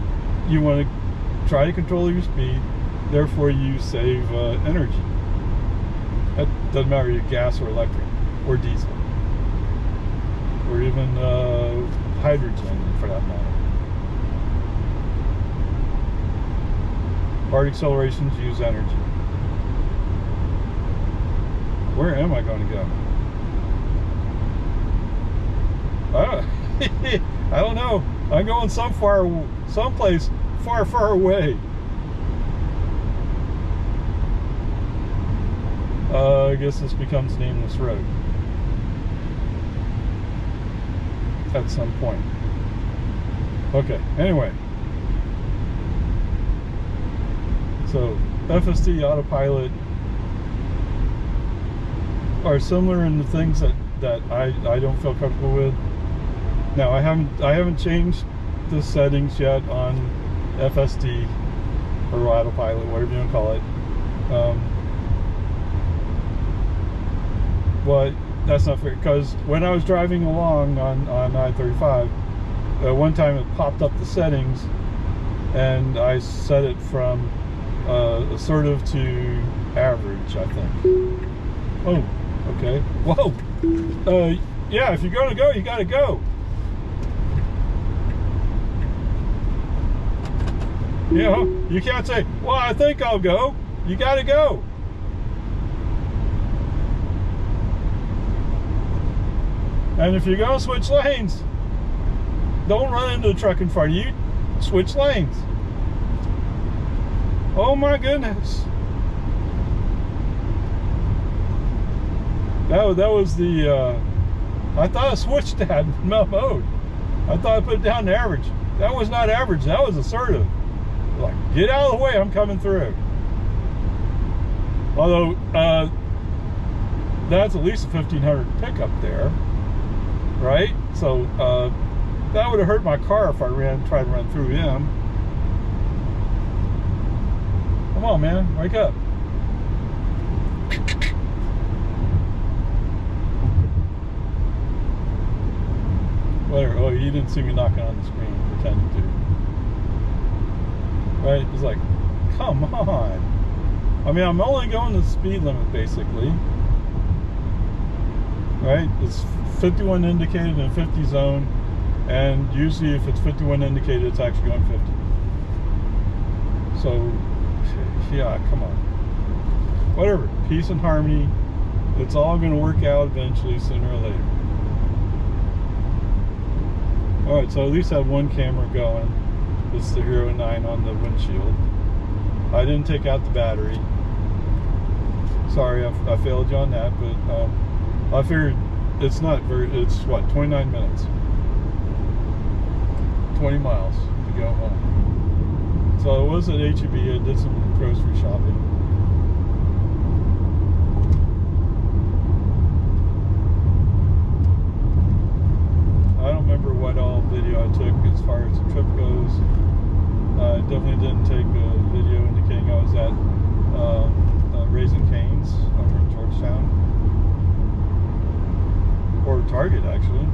you want to try to control your speed, therefore you save energy. That doesn't matter if you're gas or electric or diesel or even hydrogen for that matter. Hard accelerations use energy. Where am I going to go? I don't know. I'm going someplace far away. I guess this becomes nameless road at some point. Okay, anyway. So FSD, AutoPilot are similar in the things that I don't feel comfortable with. Now I haven't changed the settings yet on FSD or AutoPilot, whatever you want to call it. But that's not fair, because when I was driving along on I-35, one time it popped up the settings and I set it from assertive to average, I think. Oh, okay. Whoa. Yeah, if you're gonna go, you gotta go. You know, you can't say, well, I think I'll go. You gotta go. And if you're gonna switch lanes, don't run into the truck in front of you. Switch lanes. Oh my goodness. That was the, I thought I switched that mode. I thought I put it down to average. That was not average, that was assertive. Like, get out of the way, I'm coming through. Although, that's at least a 1500 pickup there, right? So, that would have hurt my car if I tried to run through him. Come on, man, wake up. Whatever. Oh, you didn't see me knocking on the screen, pretending to. Right? It's like, come on. I mean, I'm only going the speed limit, basically. Right? It's 51 indicated in 50 zone, and usually if it's 51 indicated, it's actually going 50. So, yeah, come on. Whatever. Peace and harmony. It's all going to work out eventually, sooner or later. Alright, so at least I have one camera going. It's the Hero 9 on the windshield. I didn't take out the battery. Sorry, I failed you on that, but I figured it's not very, it's what, 29 minutes? 20 miles to go home. So I was at HEB. I did some grocery shopping. I don't remember what all video I took as far as the trip goes. I definitely didn't take a video indicating I was at Raising Cane's over in Georgetown. Or Target, actually.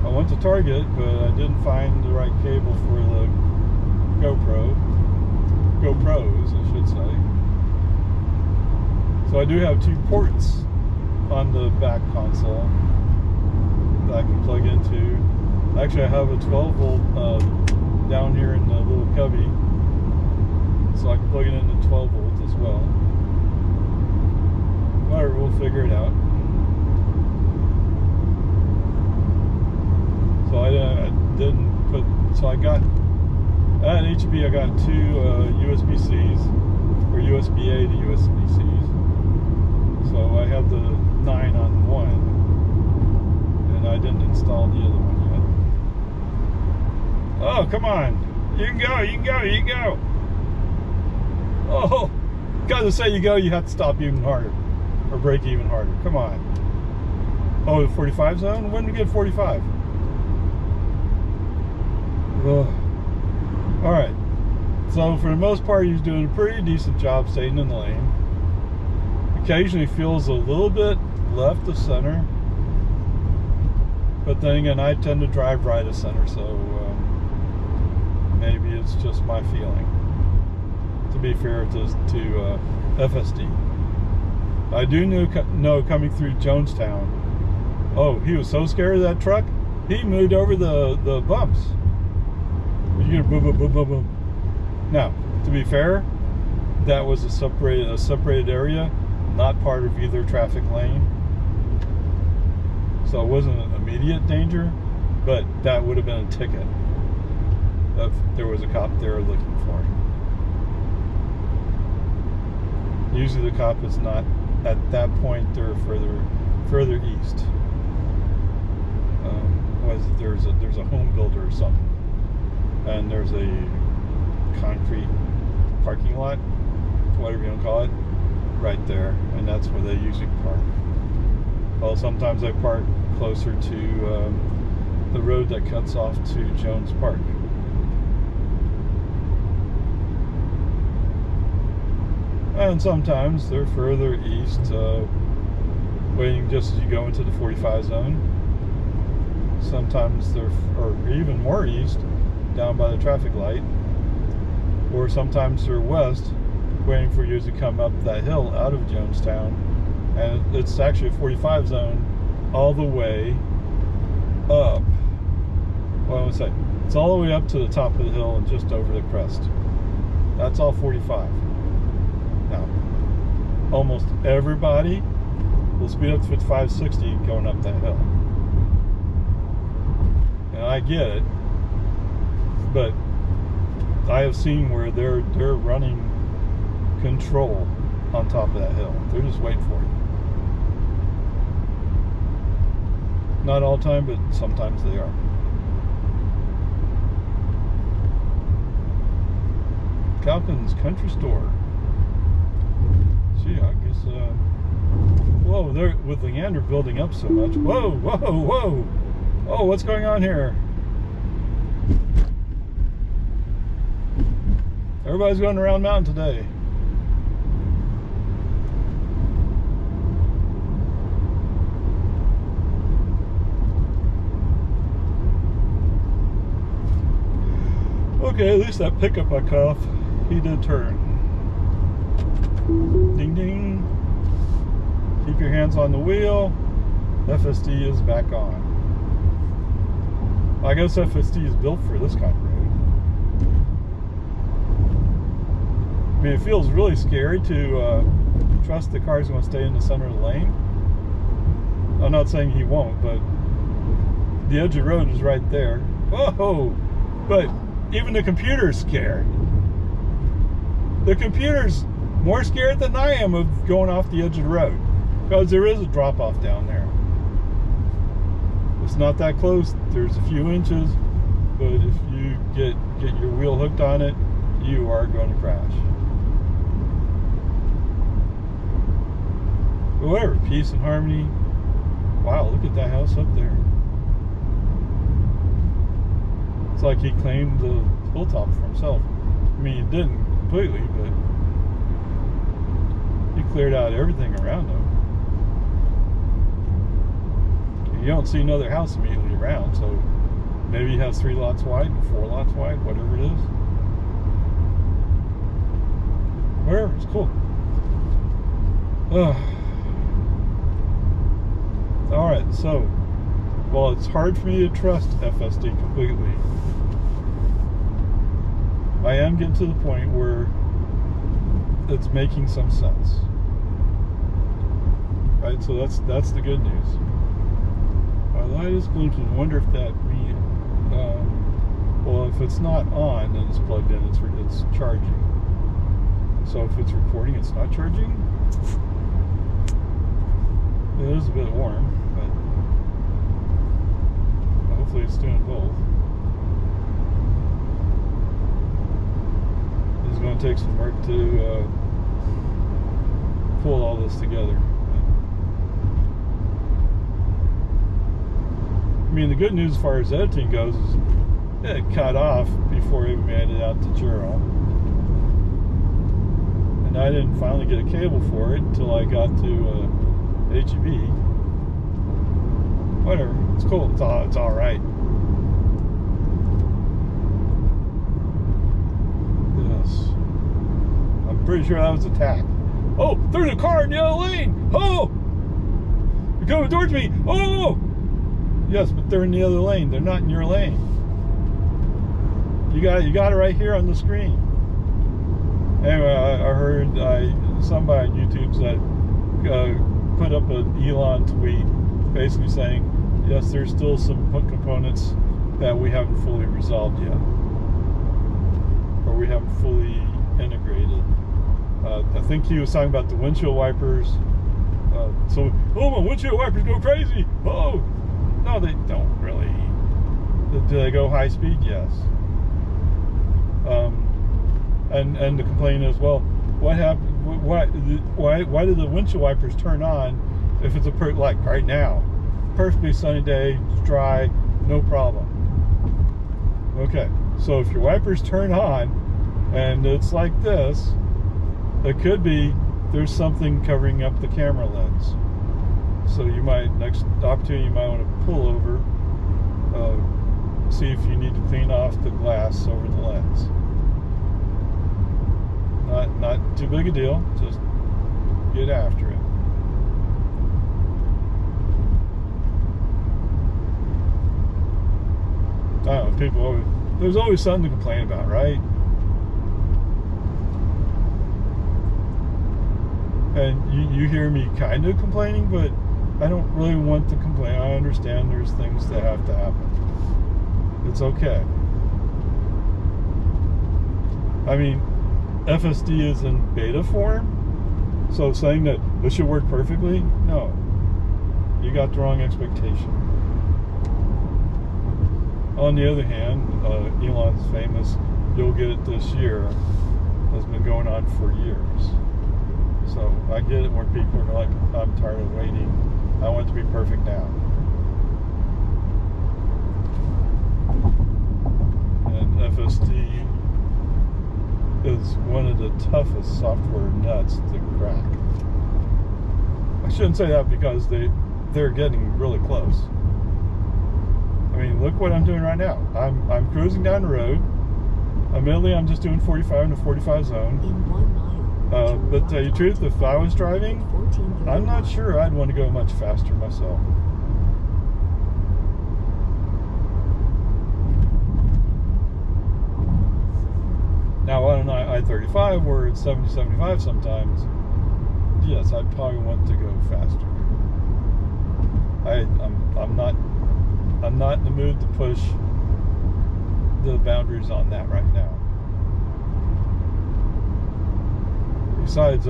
I went to Target, but I didn't find the right cable for the GoPros, I should say. So I do have 2 ports on the back console that I can plug into. Actually, I have a 12 volt down here in the little cubby, so I can plug it into 12 volts as well. Whatever, we'll figure it out. So I didn't put, so I got, at HEB I got 2 USB-Cs, or USB-A to USB-Cs. So I have the 9 on one, and I didn't install the other one yet. Oh, come on. You can go, you can go, you can go. Oh, gotta say you go, you have to stop even harder, or brake even harder. Come on. Oh, the 45 zone? When did we get 45? Alright, so for the most part he's doing a pretty decent job staying in the lane. Occasionally feels a little bit left of center, but then again I tend to drive right of center, so maybe it's just my feeling, to be fair to FSD. I do know coming through Jonestown, oh, he was so scared of that truck he moved over the bumps. You get boom, boom, boom, boom, boom. Now, to be fair, that was a separated area, not part of either traffic lane. So it wasn't an immediate danger, but that would have been a ticket if there was a cop there looking for him. Usually the cop is not at that point, they're further east. There's a home builder or something, and there's a concrete parking lot, whatever you want to call it, right there, and that's where they usually park. Well, sometimes I park closer to the road that cuts off to Jones Park. And sometimes they're further east, waiting just as you go into the 45 zone. Sometimes they're, or even more east, down by the traffic light, or sometimes they're west, waiting for you to come up that hill out of Jonestown, and it's actually a 45 zone all the way up. Well, I would say it's all the way up to the top of the hill and just over the crest. That's all 45. Now, almost everybody will speed up to 55, 60 going up that hill. And I get it, but I have seen where they're running control on top of that hill. They're just waiting for you. Not all the time, but sometimes they are. Calkin's Country Store. Gee, I guess, whoa, they're, with Leander building up so much. Whoa, whoa, whoa. Oh, what's going on here? Everybody's going around mountain today. Okay, at least that pickup I cut off, he did turn. Ding ding. Keep your hands on the wheel. FSD is back on. I guess FSD is built for this kind of road. I mean, it feels really scary to trust the car's going to stay in the center of the lane. I'm not saying he won't, but the edge of the road is right there. Whoa! But even the computer's scared. The computer's more scared than I am of going off the edge of the road, because there is a drop-off down there. It's not that close. There's a few inches, but if you get your wheel hooked on it, you are going to crash. But whatever, peace and harmony. Wow, look at that house up there. It's like he claimed the hilltop for himself. I mean, he didn't completely, but he cleared out everything around him. You don't see another house immediately around, so maybe he has 3 lots wide, 4 lots wide, whatever it is. Whatever, it's cool. Alright, so, well, it's hard for me to trust FSD completely. I am getting to the point where it's making some sense. Right, so that's the good news. My light is blinking. I wonder if that means, well, if it's not on and it's plugged in, it's charging. So if it's recording, it's not charging. It is a bit warm, but hopefully it's doing both. It's going to take some work to pull all this together. I mean, the good news as far as editing goes is it cut off before it made it out to Jarrell. And I didn't finally get a cable for it until I got to HEB. Whatever, it's cool, it's all right. Yes. I'm pretty sure that was attack. Oh, there's a car in the other lane! Oh! You're coming towards me! Oh! Yes, but they're in the other lane. They're not in your lane. You got it right here on the screen. Anyway, I heard somebody on YouTube said put up an Elon tweet basically saying, yes, there's still some components that we haven't fully resolved yet, or we haven't fully integrated. I think he was talking about the windshield wipers. So, oh, my windshield wipers go crazy. Oh. No, they don't really. Do they go high speed? Yes. And the complaint is, well, what happened? Why did the windshield wipers turn on if it's like right now, perfectly sunny day, it's dry, no problem. Okay, so if your wipers turn on and it's like this, it could be there's something covering up the camera lens. So you might, next opportunity, you might want to pull over, see if you need to clean off the glass over the lens. Not too big a deal, just get after it. I don't know, people always, there's always something to complain about, right? And you hear me kind of complaining, but I don't really want to complain. I understand there's things that have to happen. It's okay. I mean, FSD is in beta form, so saying that this should work perfectly, no. You got the wrong expectation. On the other hand, Elon's famous, you'll get it this year, has been going on for years. So I get it where people are like, I'm tired of waiting. I want it to be perfect now. And FSD is one of the toughest software nuts to crack. I shouldn't say that because they're getting really close. I mean, look what I'm doing right now. I'm cruising down the road. Admittedly, I'm just doing 45 in the 45 zone. In 1 mile. But to tell you the truth, if I was driving, I'm not sure I'd want to go much faster myself. Now on an I-35 where it's 70, 75 sometimes, yes, I'd probably want to go faster. I'm not in the mood to push the boundaries on that right now. Besides,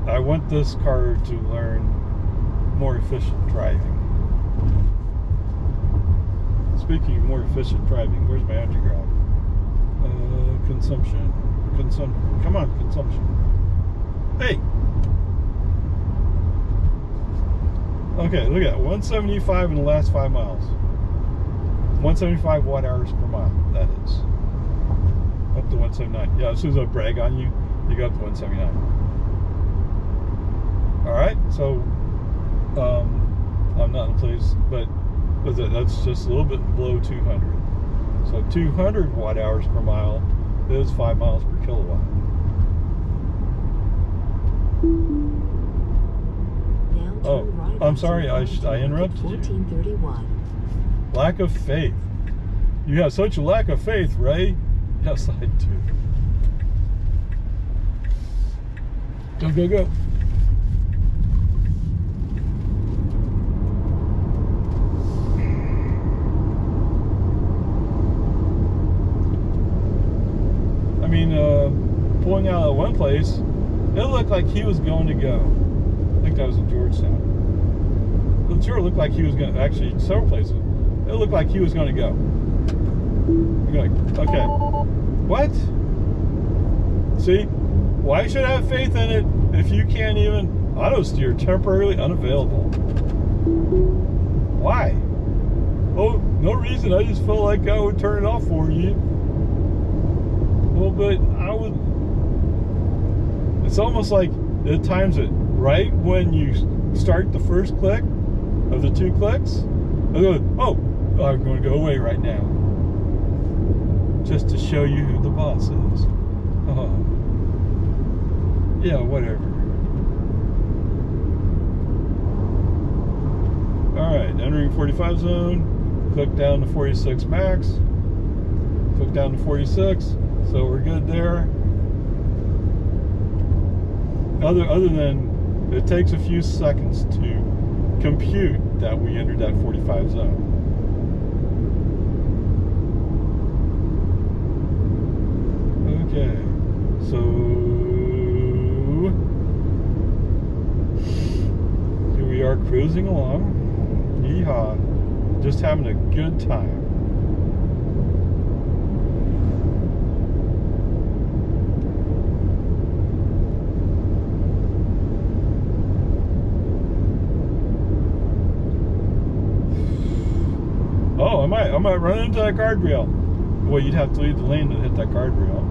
I want this car to learn more efficient driving. Speaking of more efficient driving, where's my anti-grav? consumption. Come on, consumption. Hey. Okay, look at that. 175 in the last 5 miles. 175 watt hours per mile. That is up to 179. Yeah, as soon as I brag on you, you go up to 179. All right, so I'm not in place, but that's just a little bit below 200. So 200 watt hours per mile is 5 miles per kilowatt. Oh, I'm sorry, I interrupted you. 1431. Lack of faith. You have such a lack of faith, Ray. Yes, I do. Go, go, go. I mean, pulling out of one place, it looked like he was going to go. I think that was in Georgetown. It sure looked like he was going to, actually, several places. It looked like he was going to go. You're like, okay. What? See? Why should I have faith in it if you can't even auto steer? Temporarily unavailable. Why? Oh, no reason. I just felt like I would turn it off for you. Well, but I would. It's almost like it times it right when you start the first click of the 2 clicks. I go, oh, I'm going to go away right now. Just to show you who the boss is. Oh. Yeah, whatever. Alright, entering 45 zone. Click down to 46 max. Click down to 46. So we're good there. Other than it takes a few seconds to compute that we entered that 45 zone. Okay, so here we are cruising along. Yeehaw, just having a good time. Oh, I might run into that guardrail. Well, you'd have to leave the lane to hit that guardrail.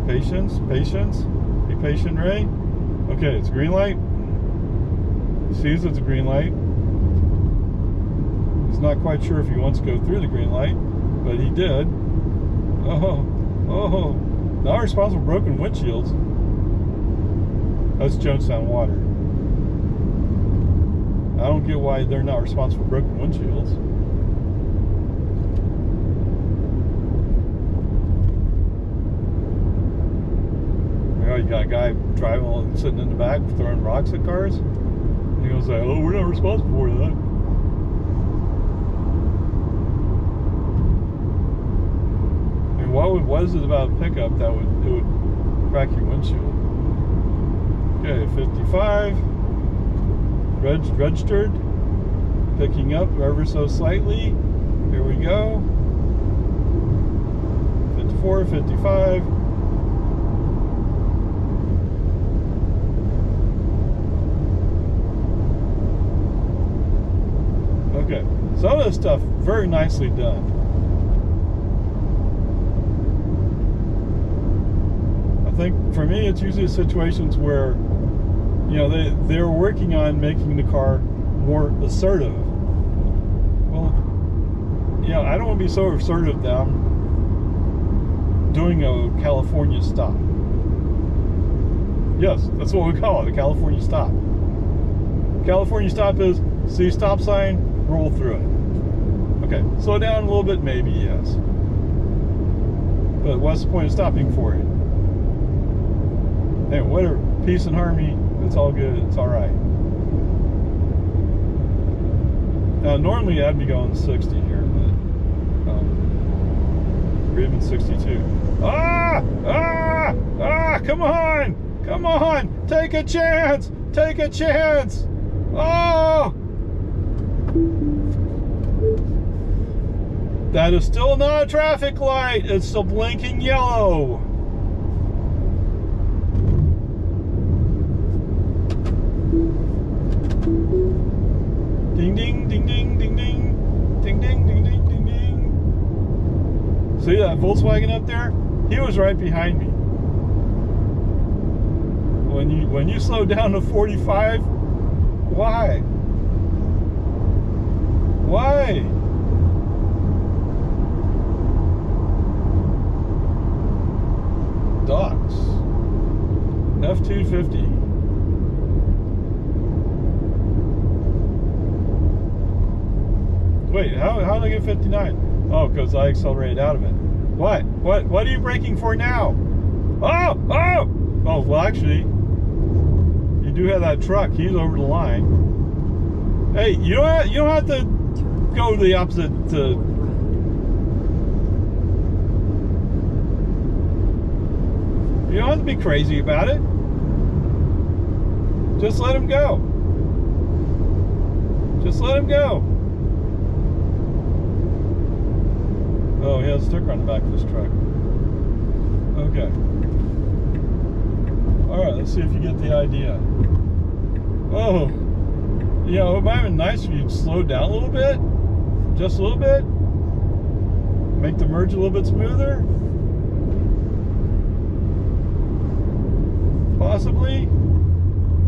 Patience, patience. Be patient, Ray. Okay, it's a green light. He sees it's a green light. He's not quite sure if he wants to go through the green light, but he did. Oh. Not responsible for broken windshields. That's Jonestown water. I don't get why they're not responsible for broken windshields. You got a guy driving and sitting in the back throwing rocks at cars. And he goes like, oh, we're not responsible for that. I mean, what is it about a pickup that would crack your windshield? Okay, 55. Registered. Picking up ever so slightly. Here we go. 54, 55. Okay, some of this stuff very nicely done. I think for me, it's usually situations where, you know, they're working on making the car more assertive. Well, yeah, I don't want to be so assertive that I'm doing a California stop. Yes, that's what we call it, a California stop. California stop is see stop sign, roll through it. Okay, slow down a little bit, maybe, yes. But what's the point of stopping for it? Hey, whatever, peace and harmony, it's all good, it's all right. Now, normally I'd be going 60 here, but we're even 62. Come on! Come on! Take a chance! Take a chance! Oh! That is still not a traffic light. It's still blinking yellow. Ding, ding, ding, ding, ding, ding. Ding, ding, ding, ding, ding, ding. See that Volkswagen up there? He was right behind me. When you slow down to 45, why? Why? Docks. F-250. Wait, how did I get 59? Oh, because I accelerated out of it. What? What are you braking for now? Oh! Oh! Oh, well, actually, you do have that truck. He's over the line. Hey, you don't have to go to the opposite. You don't have to be crazy about it. Just let him go. Just let him go. Oh, he has a sticker on the back of his truck. Okay. Alright, let's see if you get the idea. Oh, you know, it might have been nice if you'd slow down a little bit. Just a little bit. Make the merge a little bit smoother. Possibly.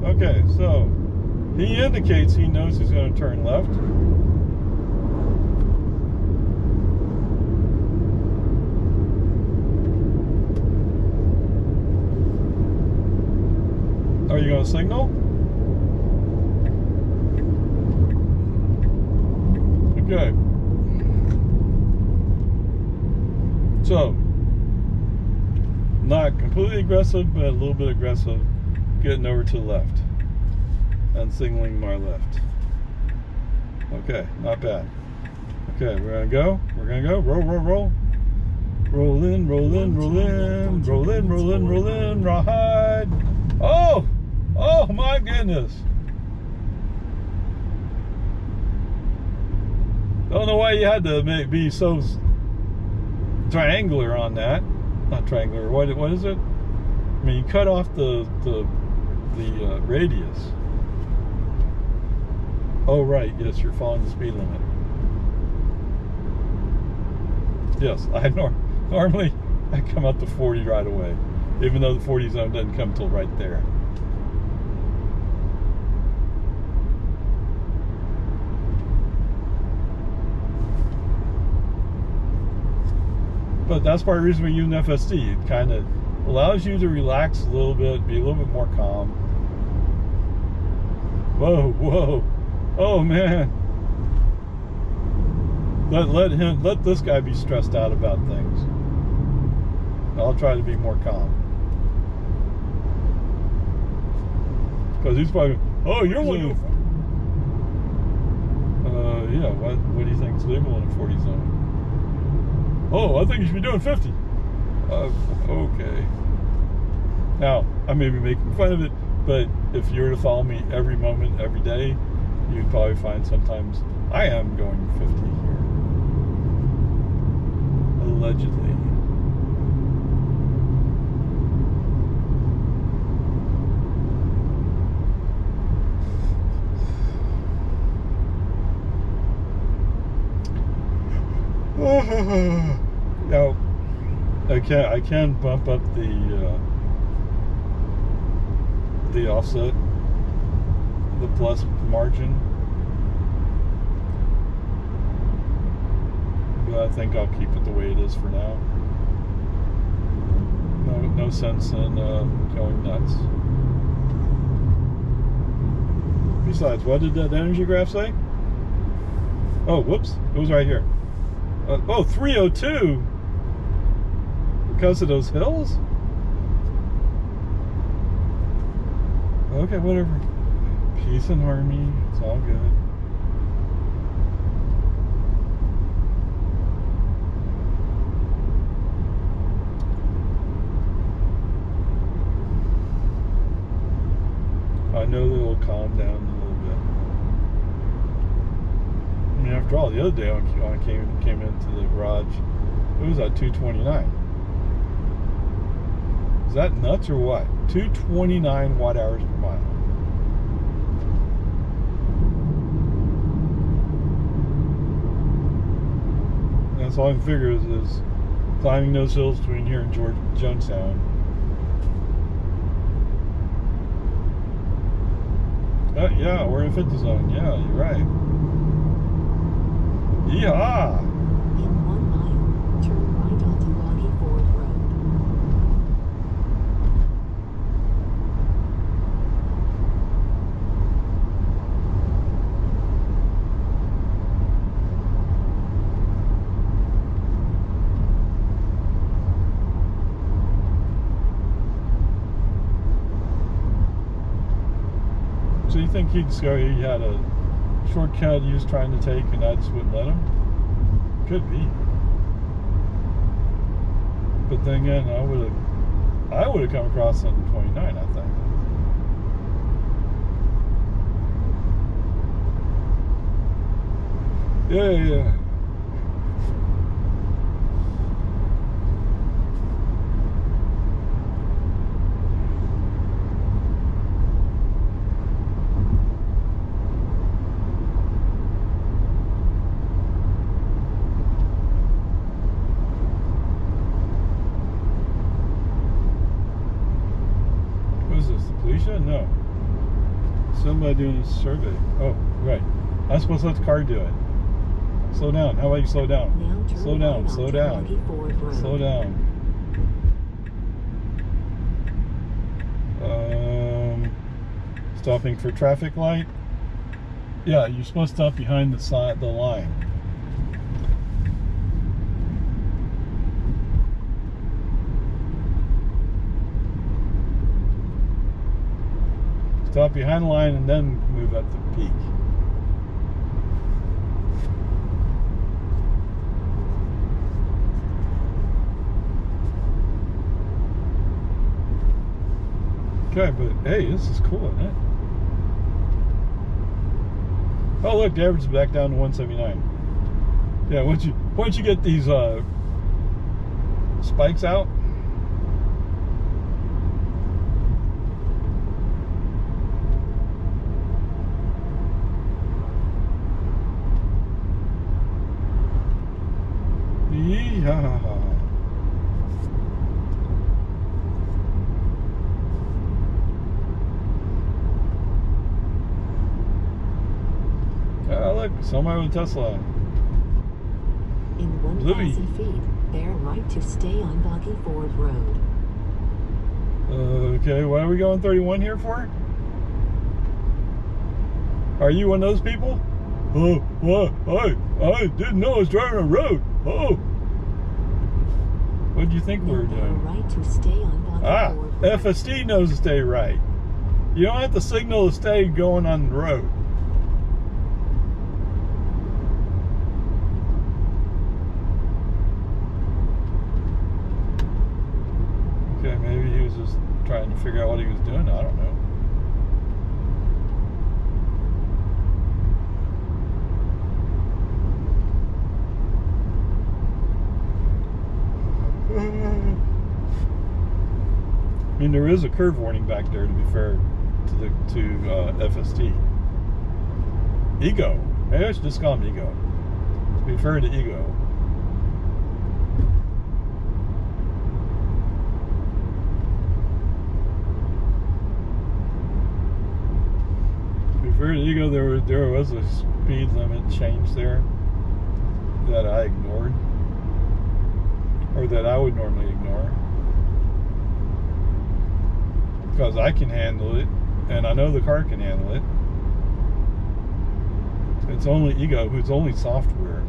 Okay, so he indicates he knows he's going to turn left. Are you going to signal? Okay. So, not completely aggressive, but a little bit aggressive, getting over to the left and signaling my left. Okay, not bad. Okay, we're gonna go. We're gonna go. Roll, roll, roll. Roll in, roll in, roll in, roll in, roll in, roll in, rawhide. Oh! Oh my goodness. Don't know why you had to be so triangular on that. Not triangular. What is it? I mean, you cut off the radius. Oh right, yes, you're following the speed limit. Yes, I normally I come up to 40 right away, even though the 40 zone doesn't come till right there. But that's part of the reason we use an FSD. It kind of allows you to relax a little bit, be a little bit more calm. Whoa, whoa. Oh man. Let this guy be stressed out about things. I'll try to be more calm. Because he's probably, oh, you're only going yeah, what do you think is legal in a 40 zone? Oh, I think you should be doing 50. Okay. Now, I may be making fun of it, but if you were to follow me every moment, every day, you'd probably find sometimes I am going 50 here. Allegedly. Now, I can bump up the offset, the plus margin, but I think I'll keep it the way it is for now. No sense in going nuts. Besides, what did that energy graph say? Oh, whoops, it was right here. Oh, 302 because of those hills? Okay, whatever. Peace and harmony. It's all good. I know that it'll calm down a little bit. I mean, after all, the other day when I came into the garage, it was at 229. Is that nuts or what? 229 watt hours per mile. And that's all I can figure is climbing those hills between here and Jonestown. Yeah, we're in 50 zone. Yeah, you're right. Yeehaw! In 1 mile, turn right onto Boggy Ford Road. So you think he had a shortcut he was trying to take and I just wouldn't let him? Could be. But then again, I would have come across on 29, I think. Yeah. No. Somebody doing a survey. Oh, right. I'm supposed to let the car do it. Slow down. How about you slow down? Slow down. Slow down. Slow down. Stopping for traffic light. Yeah, you're supposed to stop behind the line. Stop behind the line and then move up the peak. Okay, but hey, this is cool, isn't it? Oh look, the average is back down to 179. Yeah, once you get these spikes out. Yeehaw. Oh, look, somebody with a Tesla. In 1,000 feet, bear right to stay on Boggy Ford Road. Okay, what are we going 31 here for? Are you one of those people? Oh, what? I didn't know I was driving a road. Oh. What do you think we were doing? Right to stay on Boggy Ford Road. FSD knows to stay right. You don't have to signal to stay going on the road. Okay, maybe he was just trying to figure out what he was doing. I don't know. I mean, there is a curve warning back there, to be fair to FSD. Ego. Maybe I should just call him Ego. To be fair to Ego. To be fair to Ego, there was a speed limit change there that I ignored. Or that I would normally ignore. Because I can handle it, and I know the car can handle it. It's only Ego, who's only software.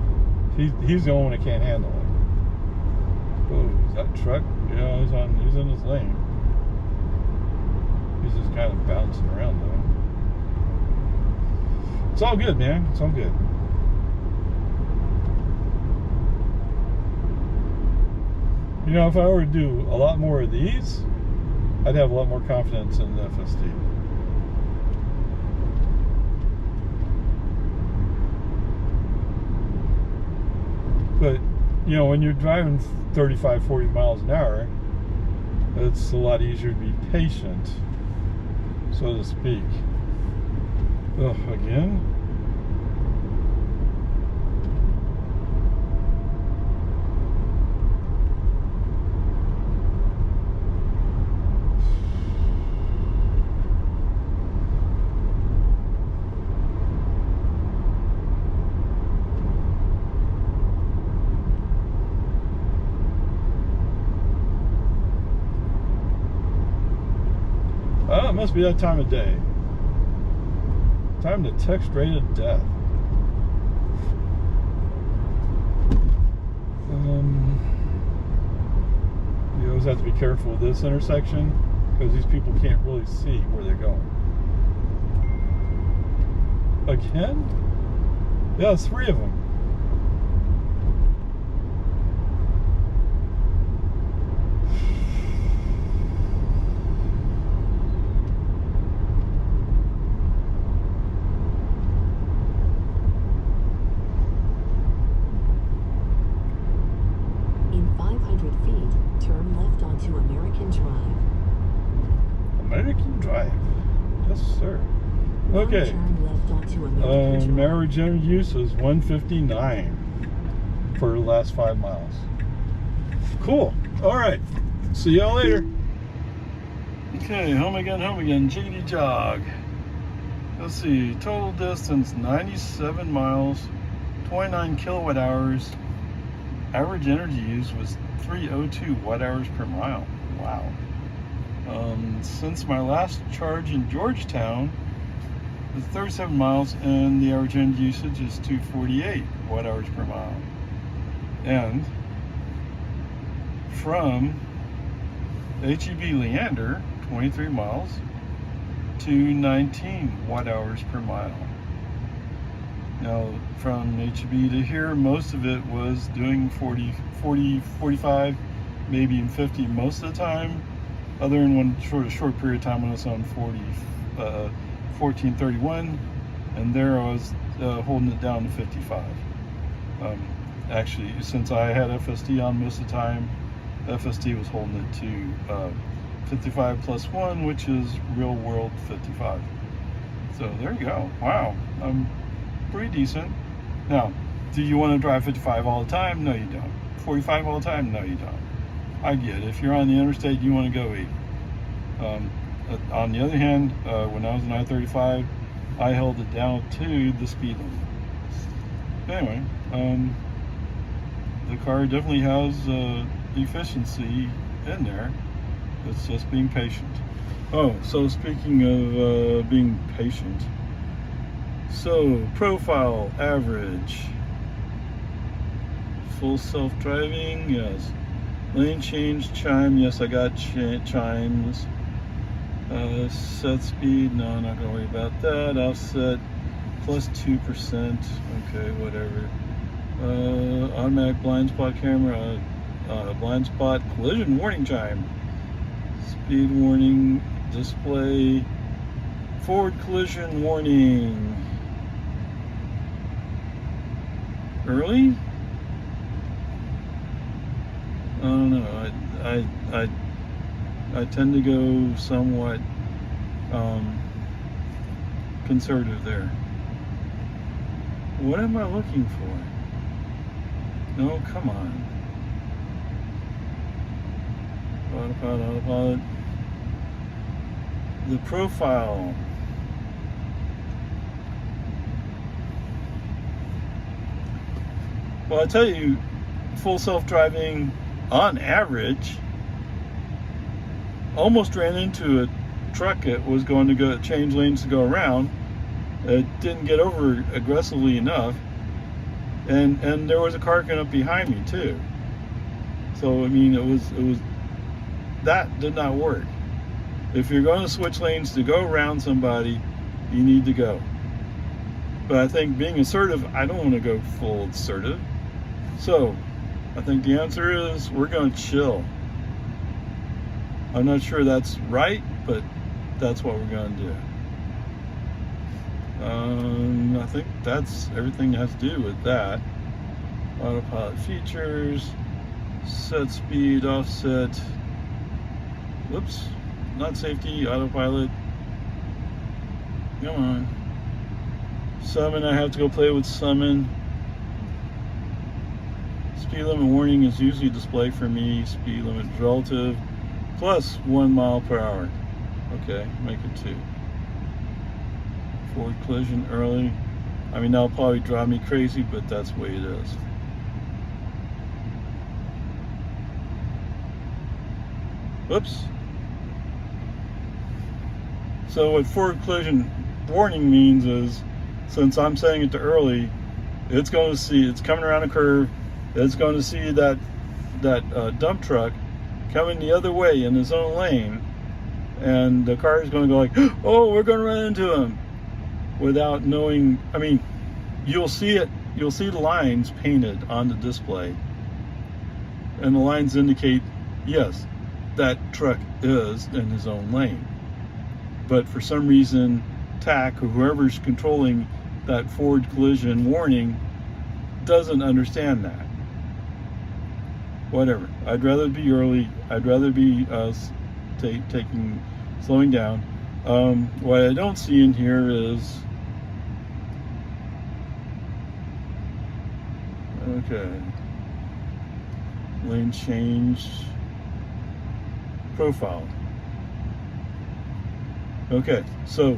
He's the only one that can't handle it. Oh, is that truck? Yeah, he's in his lane. He's just kind of bouncing around though. It's all good, man. It's all good. You know, if I were to do a lot more of these, I'd have a lot more confidence in the FSD. But, you know, when you're driving 35, 40 miles an hour, it's a lot easier to be patient, so to speak. Ugh, again? Oh, it must be that time of day. Time to text rated death. You always have to be careful with this intersection because these people can't really see where they're going. Again? Yeah, it's 3 of them. American Drive. Yes, sir. Okay. Average energy use is 159 for the last 5 miles. Cool. All right. See y'all later. Okay, home again, jiggity jog. Let's see, total distance 97 miles, 29 kilowatt hours. Average energy use was 302 watt hours per mile. Wow. Since my last charge in Georgetown, it's 37 miles and the average energy usage is 248 watt hours per mile. And from HEB Leander, 23 miles to 19 watt hours per mile. Now from HEB to here, most of it was doing 40, 45, maybe even 50 most of the time, other than one short period of time when I was on 1431, and there I was holding it down to 55. Actually, since I had FSD on most of the time, FSD was holding it to 55 plus 1, which is real world 55. So there you go. Wow, pretty decent. Now, do you want to drive 55 all the time? No, you don't. 45 all the time? No, you don't. I get it. If you're on the interstate, you want to go 80. On the other hand, when I was in I-35, I held it down to the speed limit. Anyway, the car definitely has efficiency in there. It's just being patient. Oh, so speaking of being patient, so profile, average, full self-driving, yes. Lane change, chime, yes, I got chimes. Set speed, no, I'm not gonna worry about that. Offset, plus 2%, okay, whatever. Automatic blind spot camera, blind spot, collision warning chime. Speed warning, display, forward collision warning. Early? I don't know. I tend to go somewhat conservative there. What am I looking for? No, come on. Autopilot. The profile. Well, I tell you, full self-driving, on average, almost ran into a truck that was going to go change lanes to go around. It didn't get over aggressively enough, and there was a car coming up behind me too. So I mean, it was that did not work. If you're going to switch lanes to go around somebody, you need to go. But I think being assertive, I don't want to go full assertive. So I think the answer is we're going to chill. I'm not sure that's right, but that's what we're going to do. I think that's everything that has to do with that. Autopilot features, set speed, offset, whoops, not safety, autopilot, come on. Summon, I have to go play with summon. Speed limit warning is usually displayed for me. Speed limit relative plus 1 mile per hour. Okay, make it 2. Forward collision early. I mean, that'll probably drive me crazy, but that's the way it is. Whoops. So what forward collision warning means is, since I'm setting it to early, it's going to see, it's coming around a curve, it's going to see that dump truck coming the other way in his own lane, and the car is going to go like, oh, we're going to run into him, without knowing. I mean, you'll see it, you'll see the lines painted on the display, and the lines indicate, yes, that truck is in his own lane. But for some reason, TAC, or whoever's controlling that forward collision warning, doesn't understand that. Whatever. I'd rather be early. I'd rather be slowing down. What I don't see in here is, okay, lane change profile. Okay, so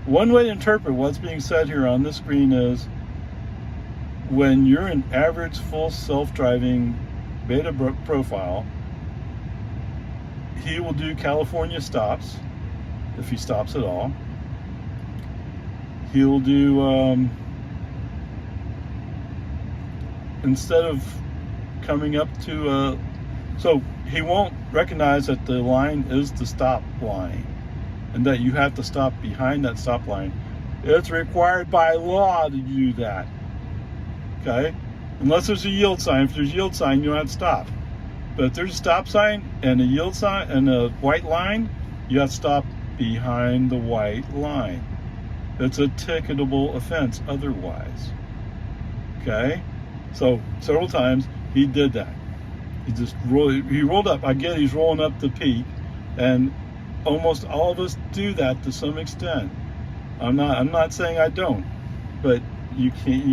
one way to interpret what's being said here on this screen is, when you're in average full self-driving beta profile, he will do California stops, if he stops at all. He'll do, instead of coming up to so he won't recognize that the line is the stop line and that you have to stop behind that stop line. It's required by law to do that. Okay? Unless there's a yield sign. If there's a yield sign, you don't have to stop. But if there's a stop sign and a yield sign and a white line, you have to stop behind the white line. It's a ticketable offense otherwise. Okay? So several times he did that. He rolled up. I get he's rolling up the peak, and almost all of us do that to some extent. I'm not saying I don't, but you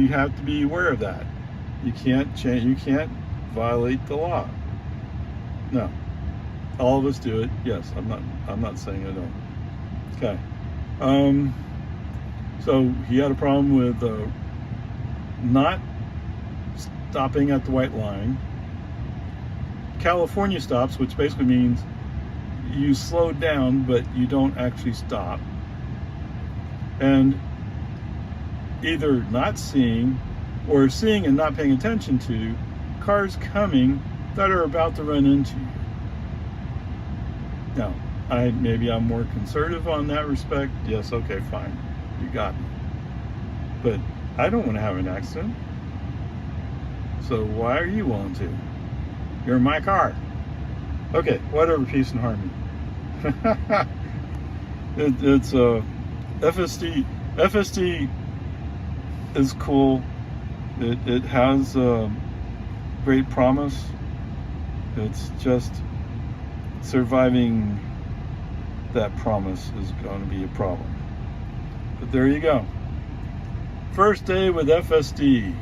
have to be aware of that. You can't violate the law. No. All of us do it. Yes, I'm not saying I don't. Okay. So he had a problem with not stopping at the white line. California stops, which basically means you slow down, but you don't actually stop. And either not seeing or seeing and not paying attention to cars coming that are about to run into you. Now, maybe I'm more conservative on that respect. Yes, okay, fine. You got me. But I don't want to have an accident. So why are you willing to? You're in my car. Okay, whatever, peace and harmony. It's FSD. FSD is cool. It has great promise. It's just surviving that promise is going to be a problem. But there you go. First day with FSD.